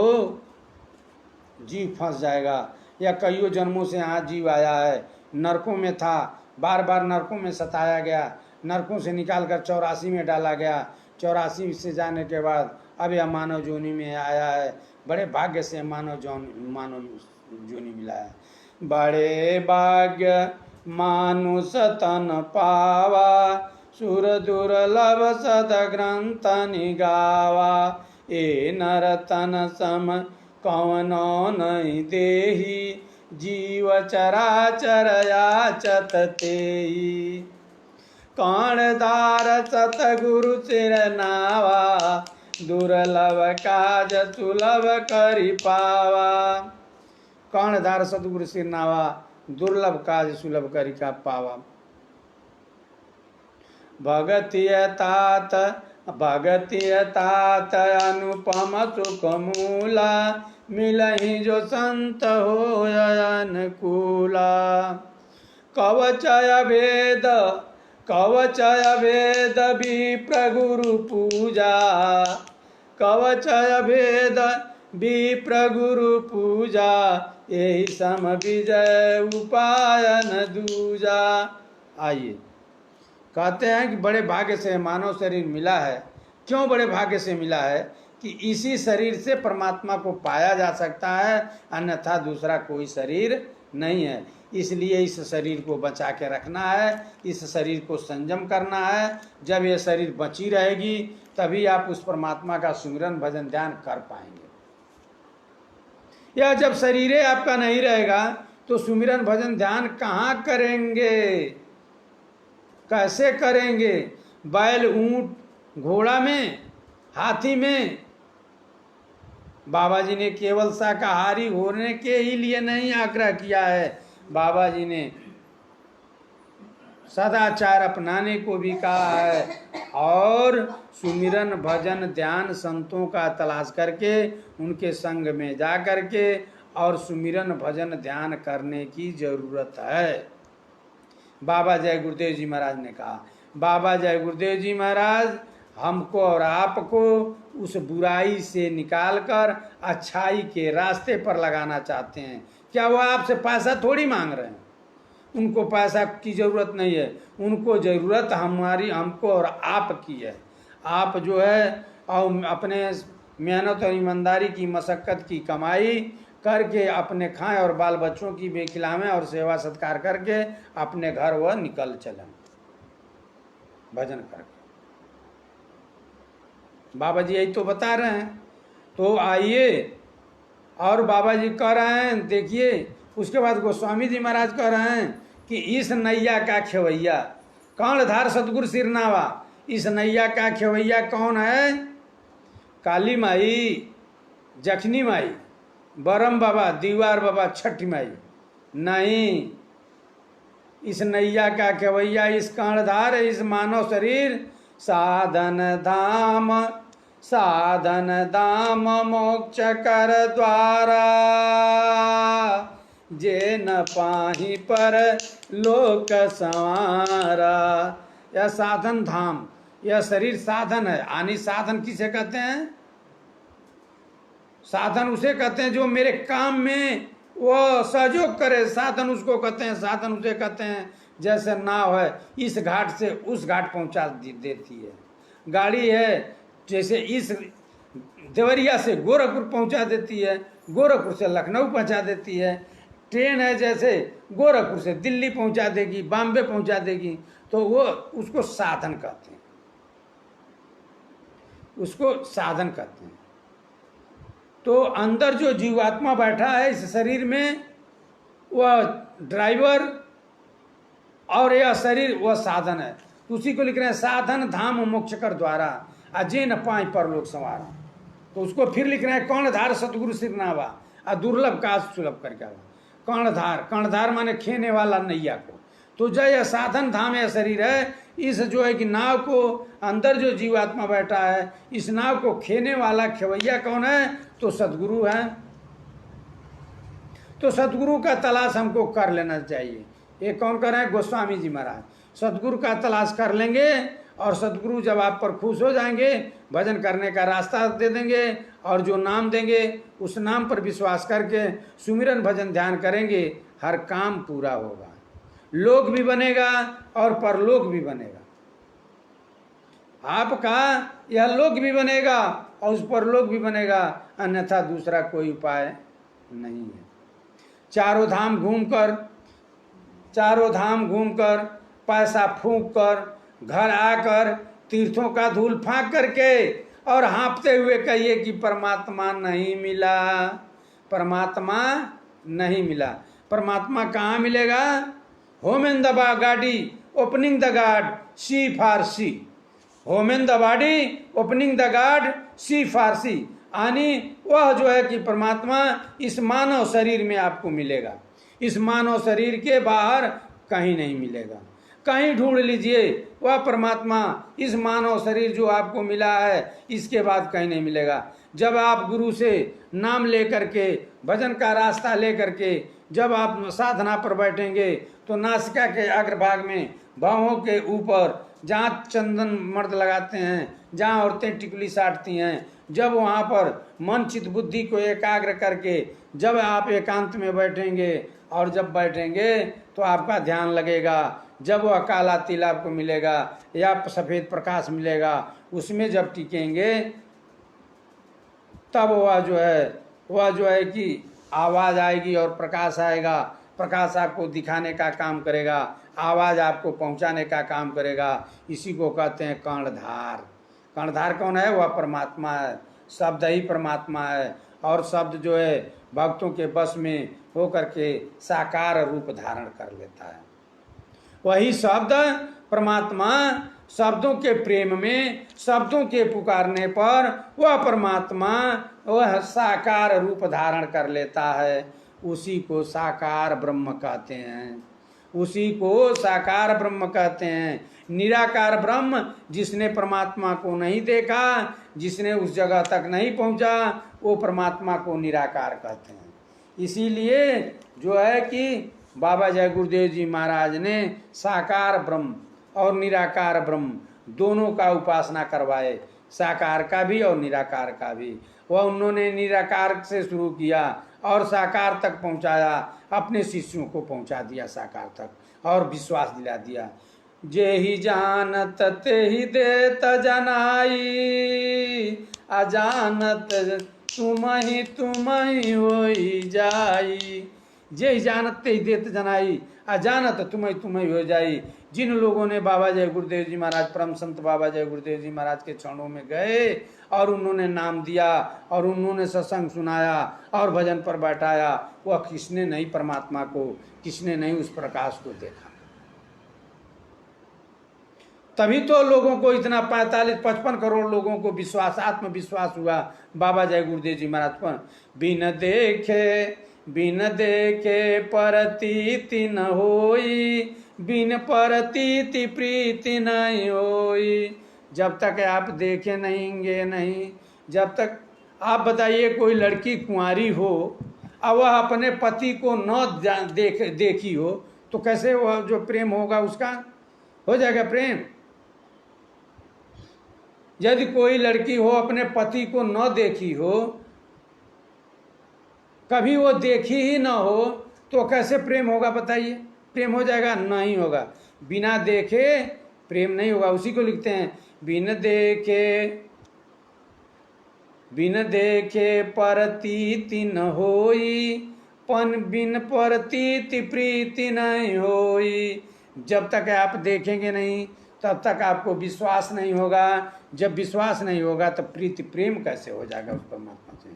जीव फंस जाएगा। या कईयों जन्मों से यहाँ जीव आया है, नरकों में था, बार बार नरकों में सताया गया, नरकों से निकाल कर 84 में डाला गया, 84 से जाने के बाद अब यह मानव जोनि में आया है। बड़े भाग्य से मानव जोनि मिला है। बड़े भाग्य मानुष तन पावा, सुर दुर्लभ सद ग्रंथ निगावा। ए नर तन सम कौनो नहीं देही, जीव चराचर याचत तेहि। कर्णधार सतगुरु सिर नावा, दुर्लभ काज सुलभ करि पावा। कर्णधार सतगुरु सिर नावा, दुर्लभ काज सुलभ करि का पावा। भगतिय तात अनुपम सुख मूला, मिलहि जो संत हो अनुकूला। कवचय भेद विप्र गुरु पूजा, कवचय भेद विप्र गुरु पूजा, यही सम विजय उपाय न दूजा। आइए, कहते हैं कि बड़े भाग्य से मानव शरीर मिला है। क्यों बड़े भाग्य से मिला है? कि इसी शरीर से परमात्मा को पाया जा सकता है, अन्यथा दूसरा कोई शरीर नहीं है। इसलिए इस शरीर को बचा के रखना है, इस शरीर को संयम करना है। जब ये शरीर बची रहेगी तभी आप उस परमात्मा का सुमिरन भजन ध्यान कर पाएंगे। या जब शरीर आपका नहीं रहेगा तो सुमिरन भजन ध्यान कहाँ करेंगे, कैसे करेंगे? बैल, ऊंट, घोड़ा में, हाथी में? बाबा जी ने केवल शाकाहारी होने के ही लिए नहीं आग्रह किया है, बाबा जी ने सदाचार अपनाने को भी कहा है। और सुमिरन भजन ध्यान संतों का तलाश करके उनके संग में जा करके और सुमिरन भजन ध्यान करने की जरूरत है। बाबा जय गुरुदेव जी महाराज ने कहा, बाबा जय गुरुदेव जी महाराज हमको और आपको उस बुराई से निकालकर अच्छाई के रास्ते पर लगाना चाहते हैं। क्या वो आपसे पैसा थोड़ी मांग रहे हैं? उनको पैसा की ज़रूरत नहीं है, उनको ज़रूरत हमको और आपकी है। आप जो है और अपने मेहनत और ईमानदारी की मशक्क़त की कमाई करके अपने खाएं और बाल बच्चों की भी खिलावें और सेवा सत्कार करके अपने घर वह निकल चलें भजन करके। बाबा जी यही तो बता रहे हैं। तो आइए, और बाबा जी कह रहे हैं, देखिए उसके बाद गोस्वामी जी महाराज कह रहे हैं कि इस नैया का खेवैया कर्णधार सतगुरु सिरनावा। इस नैया का खेवैया कौन है? काली माई, जखनी माई, बरम बाबा, दीवार बाबा, छठी माई नहीं। इस नैया का खेवैया, इस कर्णधार, इस मानव शरीर साधन धाम, साधन धाम मोक्ष कर द्वारा, जे न पाही पर लोक संवारा। यह साधन धाम, यह शरीर साधन है। आनी साधन किसे कहते हैं? साधन उसे कहते हैं जो मेरे काम में वो सहयोग करे, साधन उसको कहते हैं। साधन उसे कहते हैं जैसे नाव है, इस घाट से उस घाट पहुंचा देती है। गाड़ी है जैसे इस देवरिया से गोरखपुर पहुंचा देती है, गोरखपुर से लखनऊ पहुंचा देती है। ट्रेन है जैसे गोरखपुर से दिल्ली पहुंचा देगी, बॉम्बे पहुंचा देगी। तो वो उसको साधन कहते हैं, उसको साधन कहते हैं। तो अंदर जो जीवात्मा बैठा है इस शरीर में, वह ड्राइवर और यह शरीर वह साधन है। उसी को लिख रहे हैं साधन धाम मोक्ष कर द्वारा, अजय न पाई परलोक संवारा। तो उसको फिर लिख रहे हैं कर्णधार सतगुरु सिरनावा, दुर्लभ काज सुलभ करके। कर्णधार, कर्णधार माने खेने वाला नैया को। तो जो यह साधन धाम यह शरीर है, इस जो है कि नाव को अंदर जो जीवात्मा बैठा है, इस नाव को खेने वाला खेवैया कौन है? तो सतगुरु है। तो सतगुरु का तलाश हमको कर लेना चाहिए। ये कौन कर रहे हैं? गोस्वामी जी महाराज। सतगुरु का तलाश कर लेंगे और सतगुरु जब आप पर खुश हो जाएंगे, भजन करने का रास्ता दे देंगे और जो नाम देंगे उस नाम पर विश्वास करके सुमिरन भजन ध्यान करेंगे, हर काम पूरा होगा। लोक भी बनेगा और परलोक भी बनेगा। आपका यह लोक भी बनेगा और उस परलोक भी बनेगा, अन्यथा दूसरा कोई उपाय नहीं है। चारों धाम घूमकर पैसा फूंक कर घर आकर तीर्थों का धूल फाँक करके और हाँफते हुए कहिए कि परमात्मा नहीं मिला, परमात्मा नहीं मिला। परमात्मा कहाँ मिलेगा? होम इन द गाड़ी opening the guard see for see. Home in the body opening the guard see for see. यानी वह जो है कि परमात्मा इस मानव शरीर में आपको मिलेगा, इस मानव शरीर के बाहर कहीं नहीं मिलेगा। कहीं ढूंढ लीजिए, वह परमात्मा इस मानव शरीर जो आपको मिला है इसके बाद कहीं नहीं मिलेगा। जब आप गुरु से नाम लेकर के, भजन का रास्ता लेकर के जब आप साधना पर बैठेंगे तो नासिका के अग्रभाग में, बाहों के ऊपर, जहाँ चंदन मर्द लगाते हैं, जहाँ औरतें टिकुली साटती हैं, जब वहाँ पर मन चित्त बुद्धि को एकाग्र करके जब आप एकांत में बैठेंगे और जब बैठेंगे तो आपका ध्यान लगेगा, जब वह काला तिल आपको मिलेगा या सफ़ेद प्रकाश मिलेगा, उसमें जब टिकेंगे तब वह जो है कि आवाज़ आएगी और प्रकाश आएगा। प्रकाश आपको दिखाने का काम करेगा, आवाज़ आपको पहुंचाने का काम करेगा। इसी को कहते हैं कर्णधार। कर्णधार कौन है? वह परमात्मा है, शब्द ही परमात्मा है। और शब्द जो है भक्तों के बस में होकर के साकार रूप धारण कर लेता है। वही शब्द परमात्मा शब्दों के प्रेम में, शब्दों के पुकारने पर वह परमात्मा वह साकार रूप धारण कर लेता है। उसी को साकार ब्रह्म कहते हैं, उसी को साकार ब्रह्म कहते हैं। निराकार ब्रह्म जिसने परमात्मा को नहीं देखा, जिसने उस जगह तक नहीं पहुंचा, वो परमात्मा को निराकार कहते हैं। इसीलिए जो है कि बाबा जय गुरुदेव जी महाराज ने साकार ब्रह्म और निराकार ब्रह्म दोनों का उपासना करवाए, साकार का भी और निराकार का भी। वह उन्होंने निराकार से शुरू किया और साकार तक पहुंचाया, अपने शिष्यों को पहुंचा दिया साकार तक और विश्वास दिला दिया। जे ही जानत ते ही देत जनाई, अजानत तुम ही होई जाई। जे ही जानत ते ही देत जनाई, अजानत तुम ही हो जाई। जिन लोगों ने बाबा जय गुरुदेव जी महाराज, परम संत बाबा जय गुरुदेव जी महाराज के चरणों में गए और उन्होंने नाम दिया और उन्होंने सत्संग सुनाया और भजन पर बैठाया, वह किसने नहीं परमात्मा को, किसने नहीं उस प्रकाश को देखा। तभी तो लोगों को इतना 45-55 करोड़ लोगों को विश्वास, आत्मविश्वास हुआ बाबा जय गुरुदेव जी महाराज पर। बिन देखे परतीति न होई, बिन परतीति प्रीति नहीं होई। जब तक आप देखे नहीं, जब तक आप बताइए कोई लड़की कुंवारी हो और वह अपने पति को न देखी हो तो कैसे वह जो प्रेम होगा उसका हो जाएगा प्रेम। यदि कोई लड़की हो अपने पति को न देखी हो, कभी वो देखी ही ना हो, तो कैसे प्रेम होगा बताइए? प्रेम हो जाएगा? नहीं होगा। बिना देखे प्रेम नहीं होगा। उसी को लिखते हैं बिन देखे परतीति न होई, बिन परतीति प्रीति नहीं होई। जब तक आप देखेंगे नहीं तब तक आपको विश्वास नहीं होगा। जब विश्वास नहीं होगा तब प्रीति प्रेम कैसे हो जाएगा उस परमात्मा से?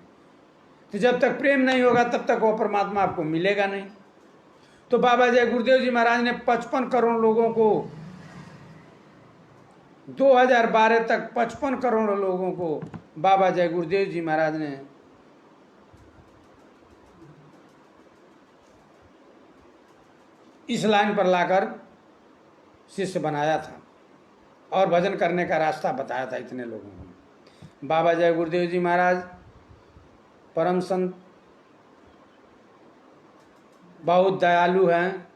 तो जब तक प्रेम नहीं होगा तब तक वो परमात्मा आपको मिलेगा नहीं। तो बाबा जय गुरुदेव जी महाराज ने 55 करोड़ लोगों को 2012 तक 55 करोड़ लोगों को बाबा जय गुरुदेव जी महाराज ने इस लाइन पर लाकर शिष्य बनाया था और भजन करने का रास्ता बताया था इतने लोगों को। बाबा जय गुरुदेव जी महाराज परम संत, बहुत दयालु हैं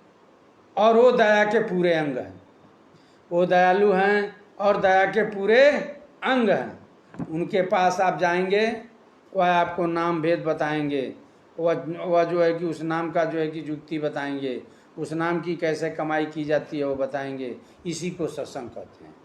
और वो दया के पूरे अंग हैं। वो दयालु हैं और दया के पूरे अंग हैं। उनके पास आप जाएंगे, वह आपको नाम भेद बताएंगे। वह जो है कि उस नाम का जो है कि युक्ति बताएंगे, उस नाम की कैसे कमाई की जाती है वो बताएंगे। इसी को सत्संग कहते हैं।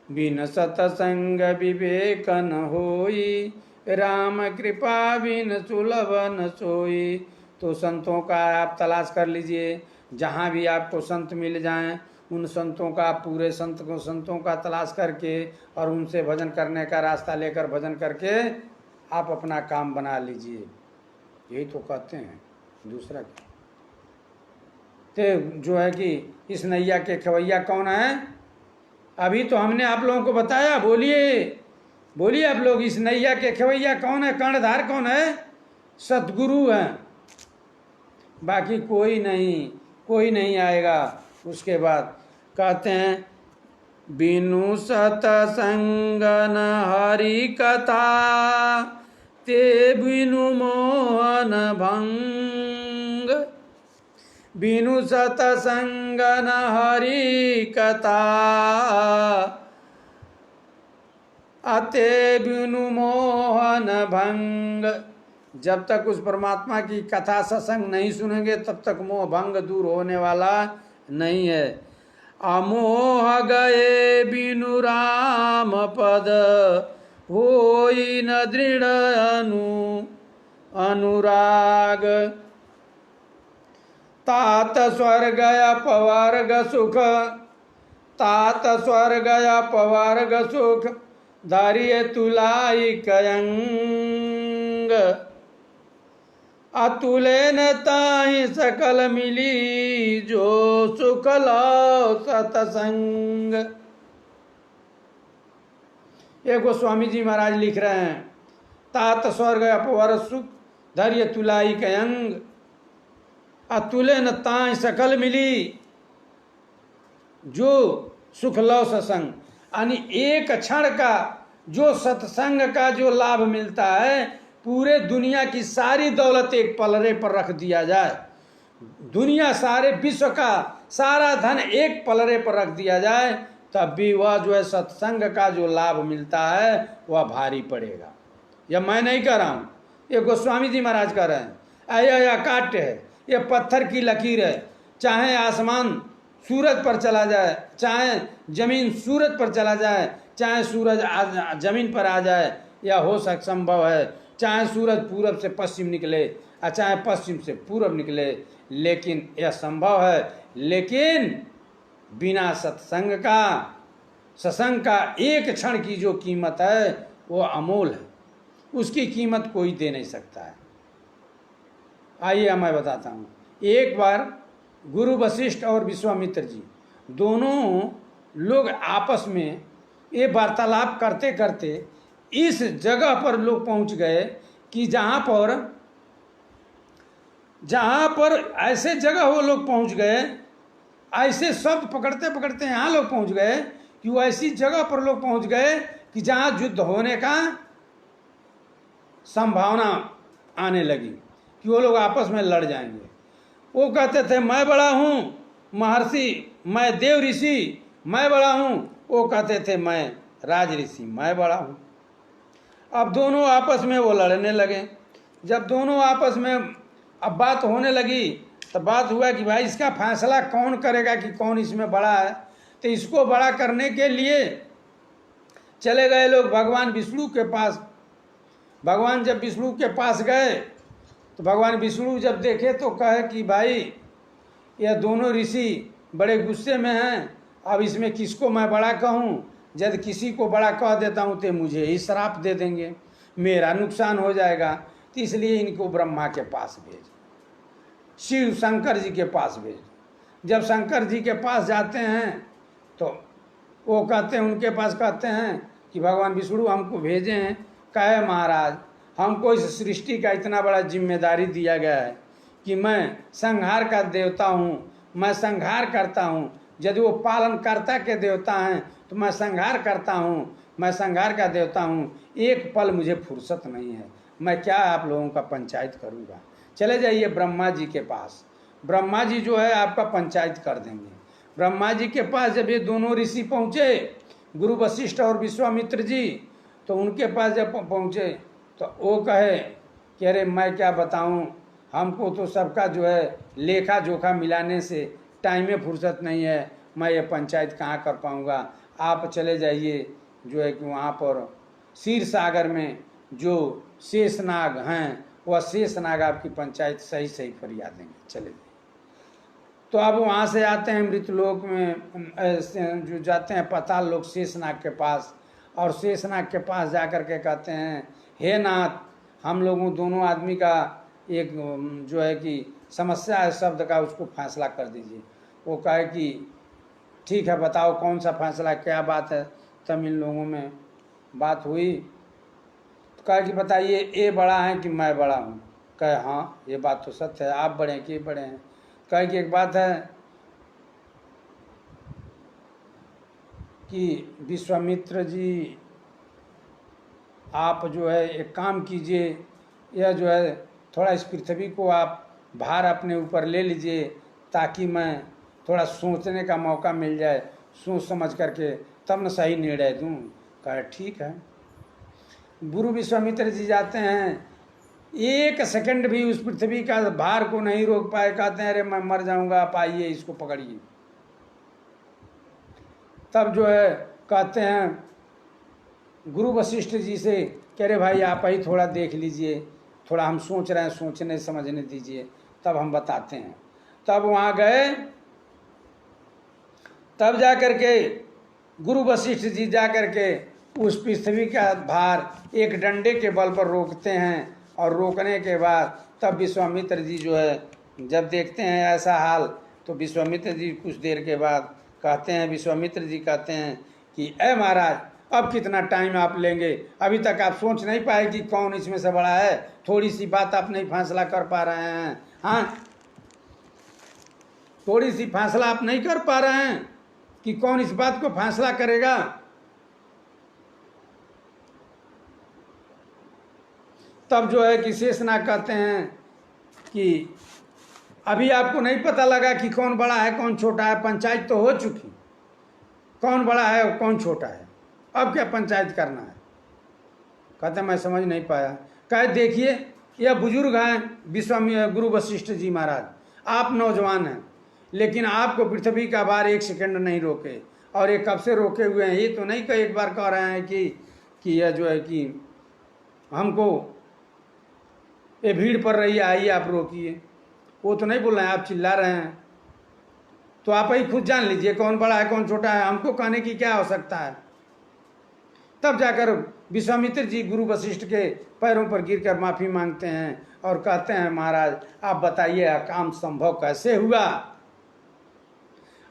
बिन सत्संग विवेक न होई, राम कृपा बिन सुलभ न सोई। तो संतों का आप तलाश कर लीजिए, जहाँ भी आपको संत मिल जाएं, उन संतों का, पूरे संतों का तलाश करके और उनसे भजन करने का रास्ता लेकर भजन करके आप अपना काम बना लीजिए। यही तो कहते हैं, दूसरा क्या। तो जो है कि इस नैया के खवैया कौन है? अभी तो हमने आप लोगों को बताया। बोलिए आप लोग, इस नैया के खवैया कौन है? कर्णधार कौन है? सतगुरु है, बाकी कोई नहीं आएगा। उसके बाद कहते हैं बिनु सतसंग न हरि कथा, ते बिनु मोहन भंग। बिनु सतसंग न हरि कथा, अते बिनु मोहन भंग। जब तक उस परमात्मा की कथा सत्संग नहीं सुनेंगे तब तक मोह भंग दूर होने वाला नहीं है। अमोह गए बिनु राम पद होई न दृढ़ अनुराग। तात स्वर्ग अपवर्ग सुख, तात स्वर्ग अपवर्ग सुख धारिय तुलाई कयंग। अतुलेन ताहि सकल मिली जो सुख लो सतसंग। ये गोस्वामी जी महाराज लिख रहे हैं, तात स्वर्ग अपवर सुख धैर्य तुलाई कयंग। अतुलेन ताहि सकल मिली जो सुख लो सत्संग। यानी एक क्षण का जो सत्संग का जो लाभ मिलता है, पूरे दुनिया की सारी दौलत एक पलड़े पर रख दिया जाए, दुनिया सारे विश्व का सारा धन एक पलड़े पर रख दिया जाए, तब भी वह जो है सत्संग का जो लाभ मिलता है वह भारी पड़ेगा। यह मैं नहीं कह रहा हूँ, ये गोस्वामी जी महाराज कह रहे हैं। यह अकाट्य है, ये पत्थर की लकीर है। चाहे आसमान सूरज पर चला जाए, चाहे जमीन सूरज पर चला जाए, चाहे सूरज जमीन पर आ जाए, यह हो संभव है। चाहे सूरज पूरब से पश्चिम निकले और चाहे पश्चिम से पूरब निकले, लेकिन यह संभव है। लेकिन बिना सत्संग का, सत्संग का एक क्षण की जो कीमत है वो अमोल है, उसकी कीमत कोई दे नहीं सकता है। आइए मैं बताता हूँ। एक बार गुरु वशिष्ठ और विश्वामित्र जी दोनों लोग आपस में ये वार्तालाप करते करते इस जगह पर लोग पहुंच गए कि जहाँ पर ऐसे जगह वो लोग पहुंच गए, ऐसे शब्द पकड़ते पकड़ते यहाँ लोग पहुंच गए कि वो ऐसी जगह पर लोग पहुंच गए कि जहाँ युद्ध होने का संभावना आने लगी, कि वो लोग आपस में लड़ जाएंगे। वो कहते थे मैं बड़ा हूँ महर्षि, मैं देव ऋषि, मैं बड़ा हूँ। वो कहते थे मैं राज ऋषि, मैं बड़ा हूँ। अब दोनों आपस में वो लड़ने लगे। जब दोनों आपस में अब बात होने लगी तो बात हुआ कि भाई इसका फैसला कौन करेगा कि कौन इसमें बड़ा है। तो इसको बड़ा करने के लिए चले गए लोग भगवान विष्णु के पास। भगवान जब विष्णु के पास गए तो भगवान विष्णु जब देखे तो कहे कि भाई यह दोनों ऋषि बड़े गुस्से में हैं, अब इसमें किसको मैं बड़ा कहूँ। यदि किसी को बड़ा कह देता हूँ तो मुझे ही श्राप दे देंगे, मेरा नुकसान हो जाएगा। तो इसलिए इनको ब्रह्मा के पास भेज, शिव शंकर जी के पास भेज। जब शंकर जी के पास जाते हैं तो वो कहते हैं, उनके पास कहते हैं कि भगवान विष्णु हमको भेजे हैं। कहे महाराज हमको इस सृष्टि का इतना बड़ा जिम्मेदारी दिया गया है कि मैं संहार का देवता हूँ, मैं संहार करता हूँ। यदि वो पालन करता के देवता हैं तो मैं संहार करता हूँ, मैं संहार का देवता हूँ। एक पल मुझे फुर्सत नहीं है, मैं क्या आप लोगों का पंचायत करूँगा। चले जाइए ब्रह्मा जी के पास, ब्रह्मा जी जो है आपका पंचायत कर देंगे। ब्रह्मा जी के पास जब ये दोनों ऋषि पहुँचे, गुरु वशिष्ठ और विश्वामित्र जी, तो उनके पास जब पहुँचे तो वो कहे कि अरे मैं क्या बताऊँ, हमको तो सबका जो है लेखा जोखा मिलाने से टाइम में फुर्सत नहीं है, मैं ये पंचायत कहाँ कर पाऊँगा। आप चले जाइए जो है कि वहाँ पर क्षीर सागर में जो शेषनाग हैं, वह शेषनाग आपकी पंचायत सही सही फरियाद देंगे, चले जाइए। तो अब वहाँ से आते हैं मृतलोक में, जो जाते हैं पाताल लोक शेषनाग के पास, और शेषनाग के पास जा कर के कहते हैं हे नाथ, हम लोगों दोनों आदमी का एक जो है कि समस्या है शब्द का, उसको फैसला कर दीजिए। वो कहे कि ठीक है बताओ कौन सा फैसला, क्या बात है। तब इन लोगों में बात हुई तो कहे कि बताइए ये बड़ा है कि मैं बड़ा हूँ। कहे हाँ ये बात तो सत्य है, आप बड़े हैं कि बड़े हैं। कहे कि एक बात है कि विश्वामित्र जी आप जो है एक काम कीजिए, यह जो है थोड़ा इस पृथ्वी को आप भार अपने ऊपर ले लीजिए, ताकि मैं थोड़ा सोचने का मौका मिल जाए, सोच समझ करके तब न सही निर्णय दूँ। कहे ठीक है गुरु विश्वामित्र जी जाते हैं, एक सेकंड भी उस पृथ्वी का भार को नहीं रोक पाए, कहते हैं अरे मैं मर जाऊंगा, आप आइए इसको पकड़िए। तब जो है कहते हैं गुरु वशिष्ठ जी से, कह रहे भाई आप ही थोड़ा देख लीजिए, थोड़ा हम सोच रहे हैं, सोचने समझने दीजिए, तब हम बताते हैं। तब वहाँ गए, तब जा कर के गुरु वशिष्ठ जी जा कर के उस पृथ्वी का भार एक डंडे के बल पर रोकते हैं, और रोकने के बाद तब विश्वामित्र जी जो है जब देखते हैं ऐसा हाल, तो विश्वामित्र जी कुछ देर के बाद कहते हैं, विश्वामित्र जी कहते हैं कि ए महाराज अब कितना टाइम आप लेंगे, अभी तक आप सोच नहीं पाए कि कौन इसमें से बड़ा है, थोड़ी सी बात आप नहीं फैसला कर पा रहे हैं। हाँ, थोड़ी सी फैसला आप नहीं कर पा रहे हैं कि कौन इस बात को फैसला करेगा। तब जो है कि शेषनाग कहते हैं कि अभी आपको नहीं पता लगा कि कौन बड़ा है कौन छोटा है, पंचायत तो हो चुकी, कौन बड़ा है और कौन छोटा है, अब क्या पंचायत करना है। कहते मैं समझ नहीं पाया। कहे देखिए यह बुजुर्ग हैं गुरु वशिष्ठ जी महाराज, आप नौजवान हैं, लेकिन आपको पृथ्वी का भार एक सेकंड नहीं रोके, और ये कब से रोके हुए हैं, ये तो नहीं कि एक बार कह रहे हैं कि यह जो है कि हमको ये भीड़ पड़ रही है आइए आप रोकिए, वो तो नहीं बोल रहे हैं, आप चिल्ला रहे हैं। तो आप ही खुद जान लीजिए कौन बड़ा है कौन छोटा है, हमको कहने की क्या आवश्यकता है। तब जाकर विश्वामित्र जी गुरु वशिष्ठ के पैरों पर गिरकर माफी मांगते हैं और कहते हैं महाराज आप बताइए यह काम संभव कैसे हुआ,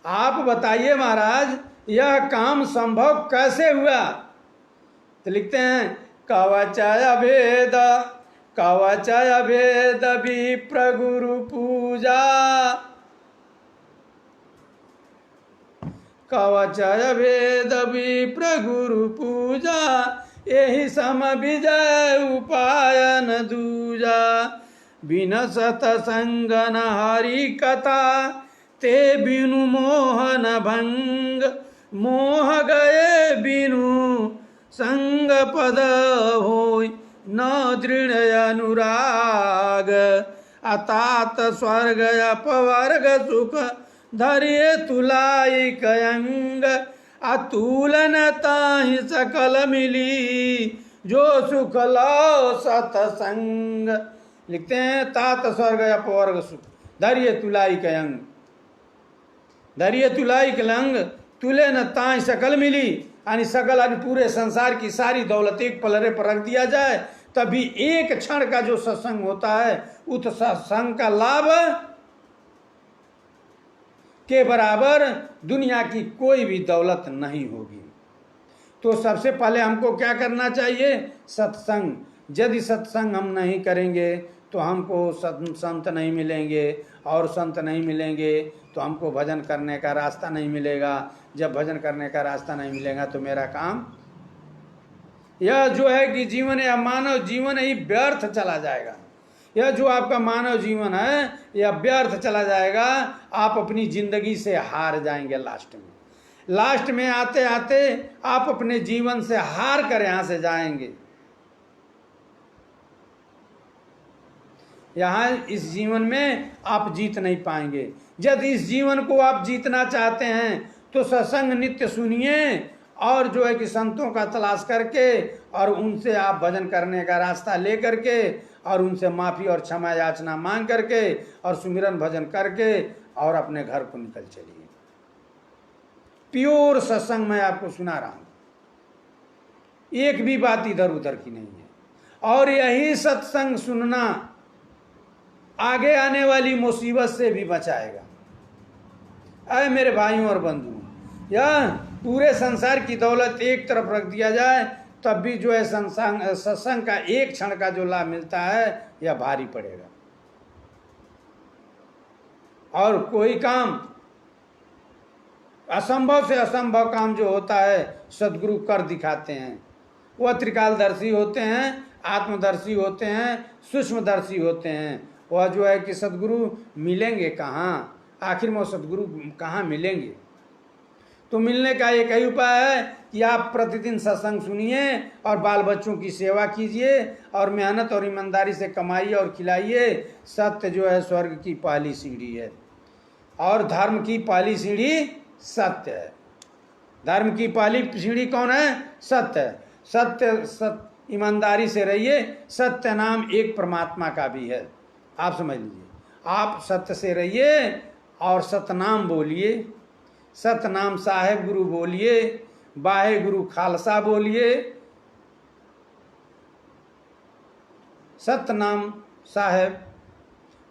आप बताइए महाराज यह काम संभव कैसे हुआ। तो लिखते हैं कवचाय भेद विप्र गुरु पूजा, कवचाय भेद विप्र गुरु पूजा, यही सम विजय उपायन दूजा, बिनसत संगन हरि कथा, ते बिनु मोहन भंग, मोह गए बिनु संग पद होय, न दृढ़ अनुराग, अतात स्वर्ग अपवर्ग सुख, धरिये तुलाई कयंग, अतुलन ताहि सकल मिली, जो सुख लो सतसंग। लिखते हैं तात स्वर्ग अपवर्ग सुख, धरिये तुलाई कयंग, धरिये तुलाई कलंग, तुले न ताहि सकल मिली, यानी सकल यानी पूरे संसार की सारी दौलत एक पलड़े पर रख दिया जाए, तभी एक क्षण का जो सत्संग होता है उस सत्संग का लाभ के बराबर दुनिया की कोई भी दौलत नहीं होगी। तो सबसे पहले हमको क्या करना चाहिए, सत्संग। यदि सत्संग हम नहीं करेंगे तो हमको संत नहीं मिलेंगे, और संत नहीं मिलेंगे तो हमको भजन करने का रास्ता नहीं मिलेगा। जब भजन करने का रास्ता नहीं मिलेगा तो मेरा काम यह जो है कि जीवन या मानव जीवन ही व्यर्थ चला जाएगा। यह जो आपका मानव जीवन है यह व्यर्थ चला जाएगा, आप अपनी जिंदगी से हार जाएंगे। लास्ट में आते आते आप अपने जीवन से हार कर यहां से जाएंगे। यहाँ इस जीवन में आप जीत नहीं पाएंगे। यदि इस जीवन को आप जीतना चाहते हैं तो सत्संग नित्य सुनिए, और जो है कि संतों का तलाश करके और उनसे आप भजन करने का रास्ता ले करके और उनसे माफ़ी और क्षमा याचना मांग करके और सुमिरन भजन करके और अपने घर को निकल चलिए। प्योर सत्संग मैं आपको सुना रहा हूँ, एक भी बात इधर उधर की नहीं है। और यही सत्संग सुनना आगे आने वाली मुसीबत से भी बचाएगा। अरे मेरे भाइयों और बंधुओं, यह पूरे संसार की दौलत एक तरफ रख दिया जाए तब भी जो है सत्संग का एक क्षण का जो लाभ मिलता है यह भारी पड़ेगा। और कोई काम असंभव से असंभव काम जो होता है सदगुरु कर दिखाते हैं। वह त्रिकालदर्शी होते हैं, आत्मदर्शी होते हैं, सूक्ष्मदर्शी होते हैं। वह जो है कि सदगुरु मिलेंगे कहाँ, आखिर में सदगुरु कहाँ मिलेंगे। तो मिलने का एक ही उपाय है कि आप प्रतिदिन सत्संग सुनिए और बाल बच्चों की सेवा कीजिए और मेहनत और ईमानदारी से कमाइए और खिलाइए। सत्य जो है स्वर्ग की पहली सीढ़ी है और धर्म की पहली सीढ़ी सत्य है। धर्म की पहली सीढ़ी कौन है? सत्य है। सत्य ईमानदारी से रहिए। सत्य नाम एक परमात्मा का भी है, आप समझ लीजिए। आप सत्य से रहिए और सतनाम बोलिए। सतनाम साहेब गुरु बोलिए, वाहे गुरु खालसा बोलिए। सतनाम साहेब।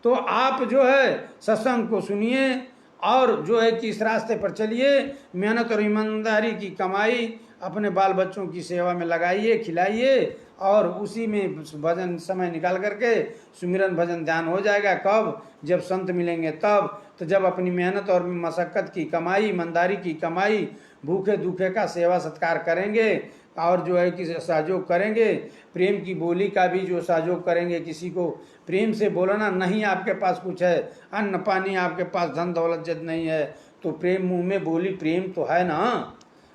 तो आप जो है सत्संग को सुनिए और जो है कि इस रास्ते पर चलिए। मेहनत और ईमानदारी की कमाई अपने बाल बच्चों की सेवा में लगाइए, खिलाइए और उसी में भजन समय निकाल करके सुमिरन भजन ध्यान हो जाएगा। कब? जब संत मिलेंगे तब। तो जब अपनी मेहनत और मशक्क़त की कमाई, ईमानदारी की कमाई, भूखे दुखे का सेवा सत्कार करेंगे और जो है कि सहयोग करेंगे, प्रेम की बोली का भी जो सहयोग करेंगे, किसी को प्रेम से बोलना। नहीं आपके पास कुछ है, अन्न पानी आपके पास धन दौलत जब नहीं है तो प्रेम मुंह में बोली प्रेम तो है ना,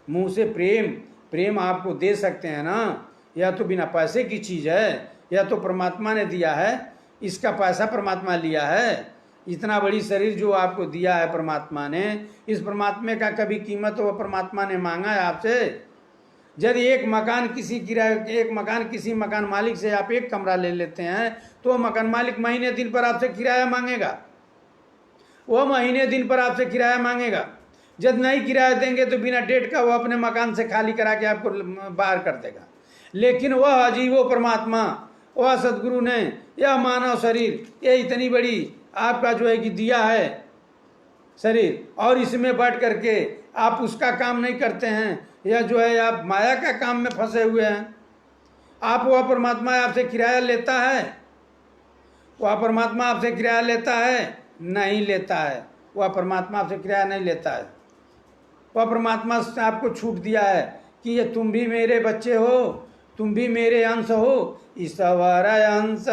मुंह से प्रेम आपको दे सकते हैं ना। या तो बिना पैसे की चीज़ है या तो परमात्मा ने दिया है, इसका पैसा परमात्मा लिया है। इतना बड़ी शरीर जो आपको दिया है परमात्मा ने, इस परमात्मा का कभी कीमत वो परमात्मा ने मांगा है आपसे? यदि एक मकान किसी मकान मालिक से आप एक कमरा ले लेते हैं तो मकान मालिक महीने दिन पर आपसे किराया मांगेगा, वो महीने दिन पर आपसे किराया मांगेगा। जब नहीं किराया देंगे तो बिना डेट का वो अपने मकान से खाली करा के आपको बाहर कर देगा। लेकिन वह अजीवो परमात्मा, वह सदगुरु ने यह मानव शरीर, ये इतनी बड़ी आपका जो है कि दिया है शरीर, और इसमें बैठ करके आप उसका काम नहीं करते हैं, या जो है आप माया का काम में फंसे हुए हैं। आप वह परमात्मा आपसे किराया लेता है? वह परमात्मा आपसे किराया लेता है? नहीं लेता है। वह परमात्मा आपसे किराया नहीं लेता है। वह परमात्मा से आपको छूट दिया है कि ये तुम भी मेरे बच्चे हो, तुम भी मेरे अंश हो। ईश्वर अंश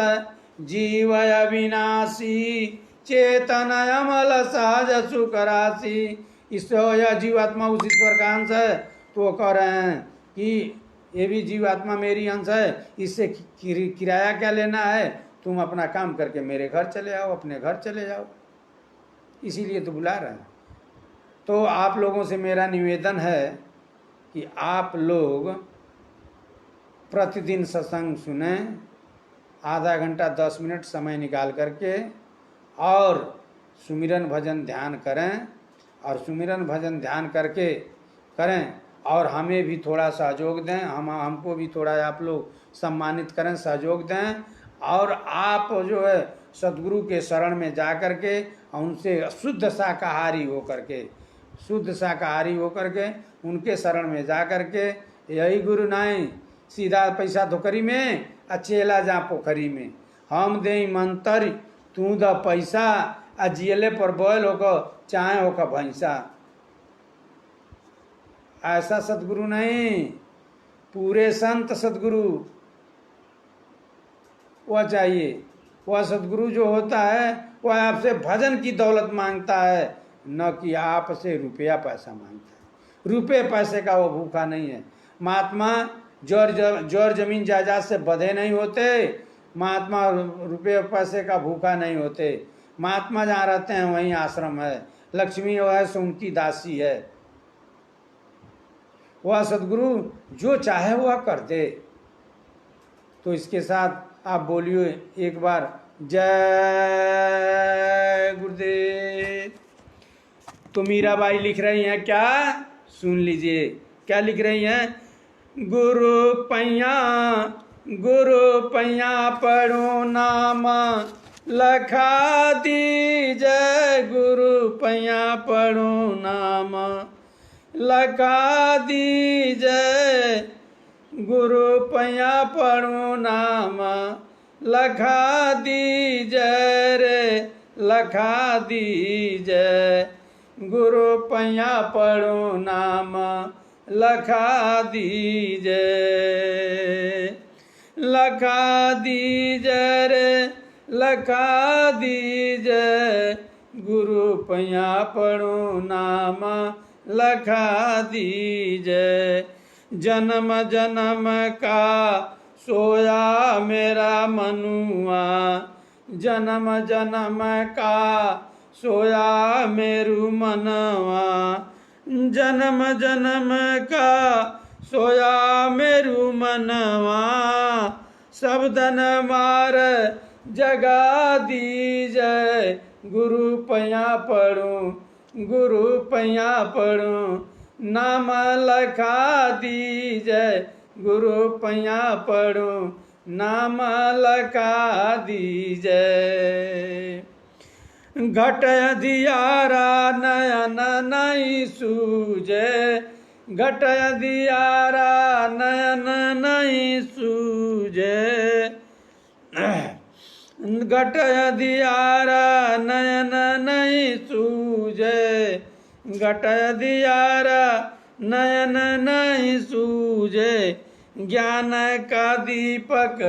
जीव अविनाशी चेतन अमल सहज सुख राशि। ईश्वर जीवात्मा उस ईश्वर का अंश है। तो वो कह रहे हैं कि ये भी जीवात्मा मेरी अंश है, इससे किराया क्या लेना है, तुम अपना काम करके मेरे घर चले आओ, अपने घर चले जाओ। इसीलिए तो बुला रहे हैं। तो आप लोगों से मेरा निवेदन है कि आप लोग प्रतिदिन सत्संग सुने, आधा घंटा 10 मिनट समय निकाल करके, और सुमिरन भजन ध्यान करें। और सुमिरन भजन ध्यान करके करें और हमें भी थोड़ा सहयोग दें, हमको भी थोड़ा आप लोग सम्मानित करें, सहयोग दें। और आप जो है सदगुरु के शरण में जा करके उनसे शुद्ध शाकाहारी हो करके उनके शरण में जा करके, यही गुरु नहीं सीधा पैसा धोकरी में अचेला जा पोखरी में, हम दे मंतर तू द पैसा आ जियले पर बैल होकर चाहे होकर भैंसा। ऐसा सदगुरु नहीं, पूरे संत सदगुरु वह चाहिए। वह सदगुरु जो होता है वह आपसे भजन की दौलत मांगता है, न कि आपसे रुपया पैसा मांगता है। रुपये पैसे का वो भूखा नहीं है। महात्मा जोर जमीन जायदाद से बंधे नहीं होते। महात्मा रुपये पैसे का भूखा नहीं होते। महात्मा जहाँ रहते हैं वहीं आश्रम है। लक्ष्मी वह है सो उनकी दासी है। वह सदगुरु जो चाहे वह कर दे। तो इसके साथ आप बोलिए एक बार, जय गुरुदेव। तो मीराबाई लिख रही हैं क्या? सुन लीजिए क्या लिख रही हैं। गुरु पैया पढ़ो नाम लखा दीजय। गुरु पैया पढ़ो नाम लखा दीजय। गुरु पैया पढ़ो नाम लखा दीजय रे लखा दीजय। गुरु पैया पढ़ो नाम लखा दीजय। लखा दीजय रे लखा दीजय। गुरु पैया पढ़ो नाम लखा दीजय। जन्म जन्म का सोया मेरा मनुआ, जन्म जन्म का सोया मेरू मनवा, जन्म जन्म का सोया मेरू मनवा, सब धन मार जगा दीजय। गुरु पैया पढ़ूं, गुरु पैया पढ़ूं, नाम लखा दीजय। गुरु पैया पढ़ूं, नाम लखा दीजय। घट अधियारा नयन नहीं सूझे, घट अधियारा नयन नहीं सूझे, घट अधियारा नयन नहीं सूझे, घट अधियारा नयन नहीं सूझे। ज्ञान का दीपक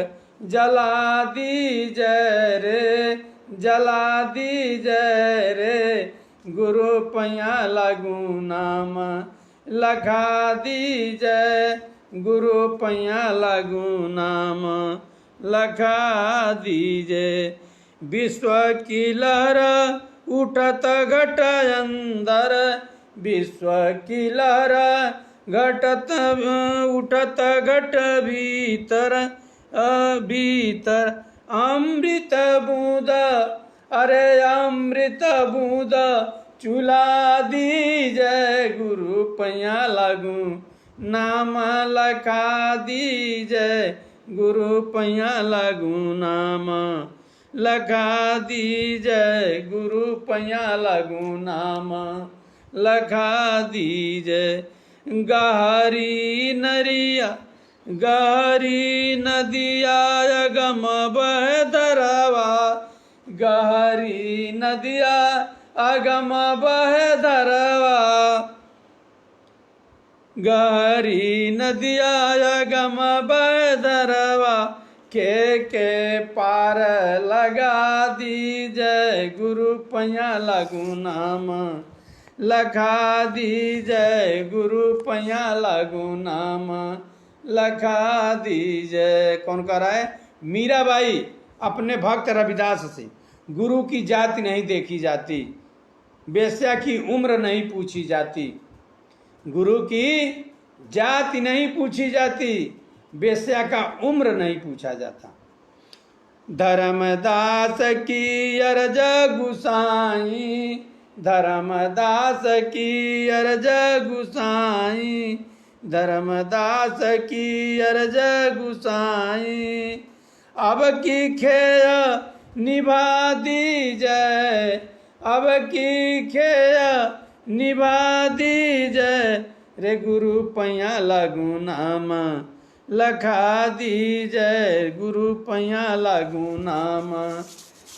जला दीजय रे, जला दीजय रे। गुरु पैया लागू नाम लखा दीजय, गुरु पैया लागू नाम लखा दीजय। विश्व की लहर उठत घट अंदर, विश्व की लहर घटत उठत घट भीतर, भीतर अमृत बूंद, अरे अमृत बूंद चुला दीजय। गुरु पैया लागू नाम लखा दीजय, गुरु पैया लागू नाम लखा दीजय। गुरु पैया लागू नाम लखा दीजय। गहरी नरिया गहरी नदिया अगम बह धरवा, गहरी नदिया अगम बह धरवा, गहरी नदिया अगम बह धरवा। के पार लगा दीजय। गुरु पैया लागू नाम लखा दीजय। गुरु पैया लागू नाम लखा दीजय। कौन कह रहा है? मीराबाई अपने भक्त रविदास से। गुरु की जाति नहीं देखी जाती, वेश्या की उम्र नहीं पूछी जाती, गुरु की जाति नहीं पूछी जाती, वेश्या का उम्र नहीं पूछा जाता। धर्मदास की अरज गुसाई, धर्मदास की अरज गुसाई, धर्मदास की अरज गुसाई। अब की खेय निभा दीजय, अब की खेय निभा दीजय रे। गुरु पैया लागू नाम लखा दीजय। गुरु पैया लागू नाम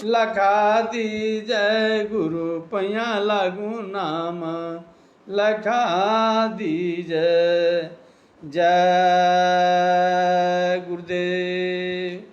लखा दीजय। गुरु पैया लागू नाम लखा दीजय। जय गुरुदेव।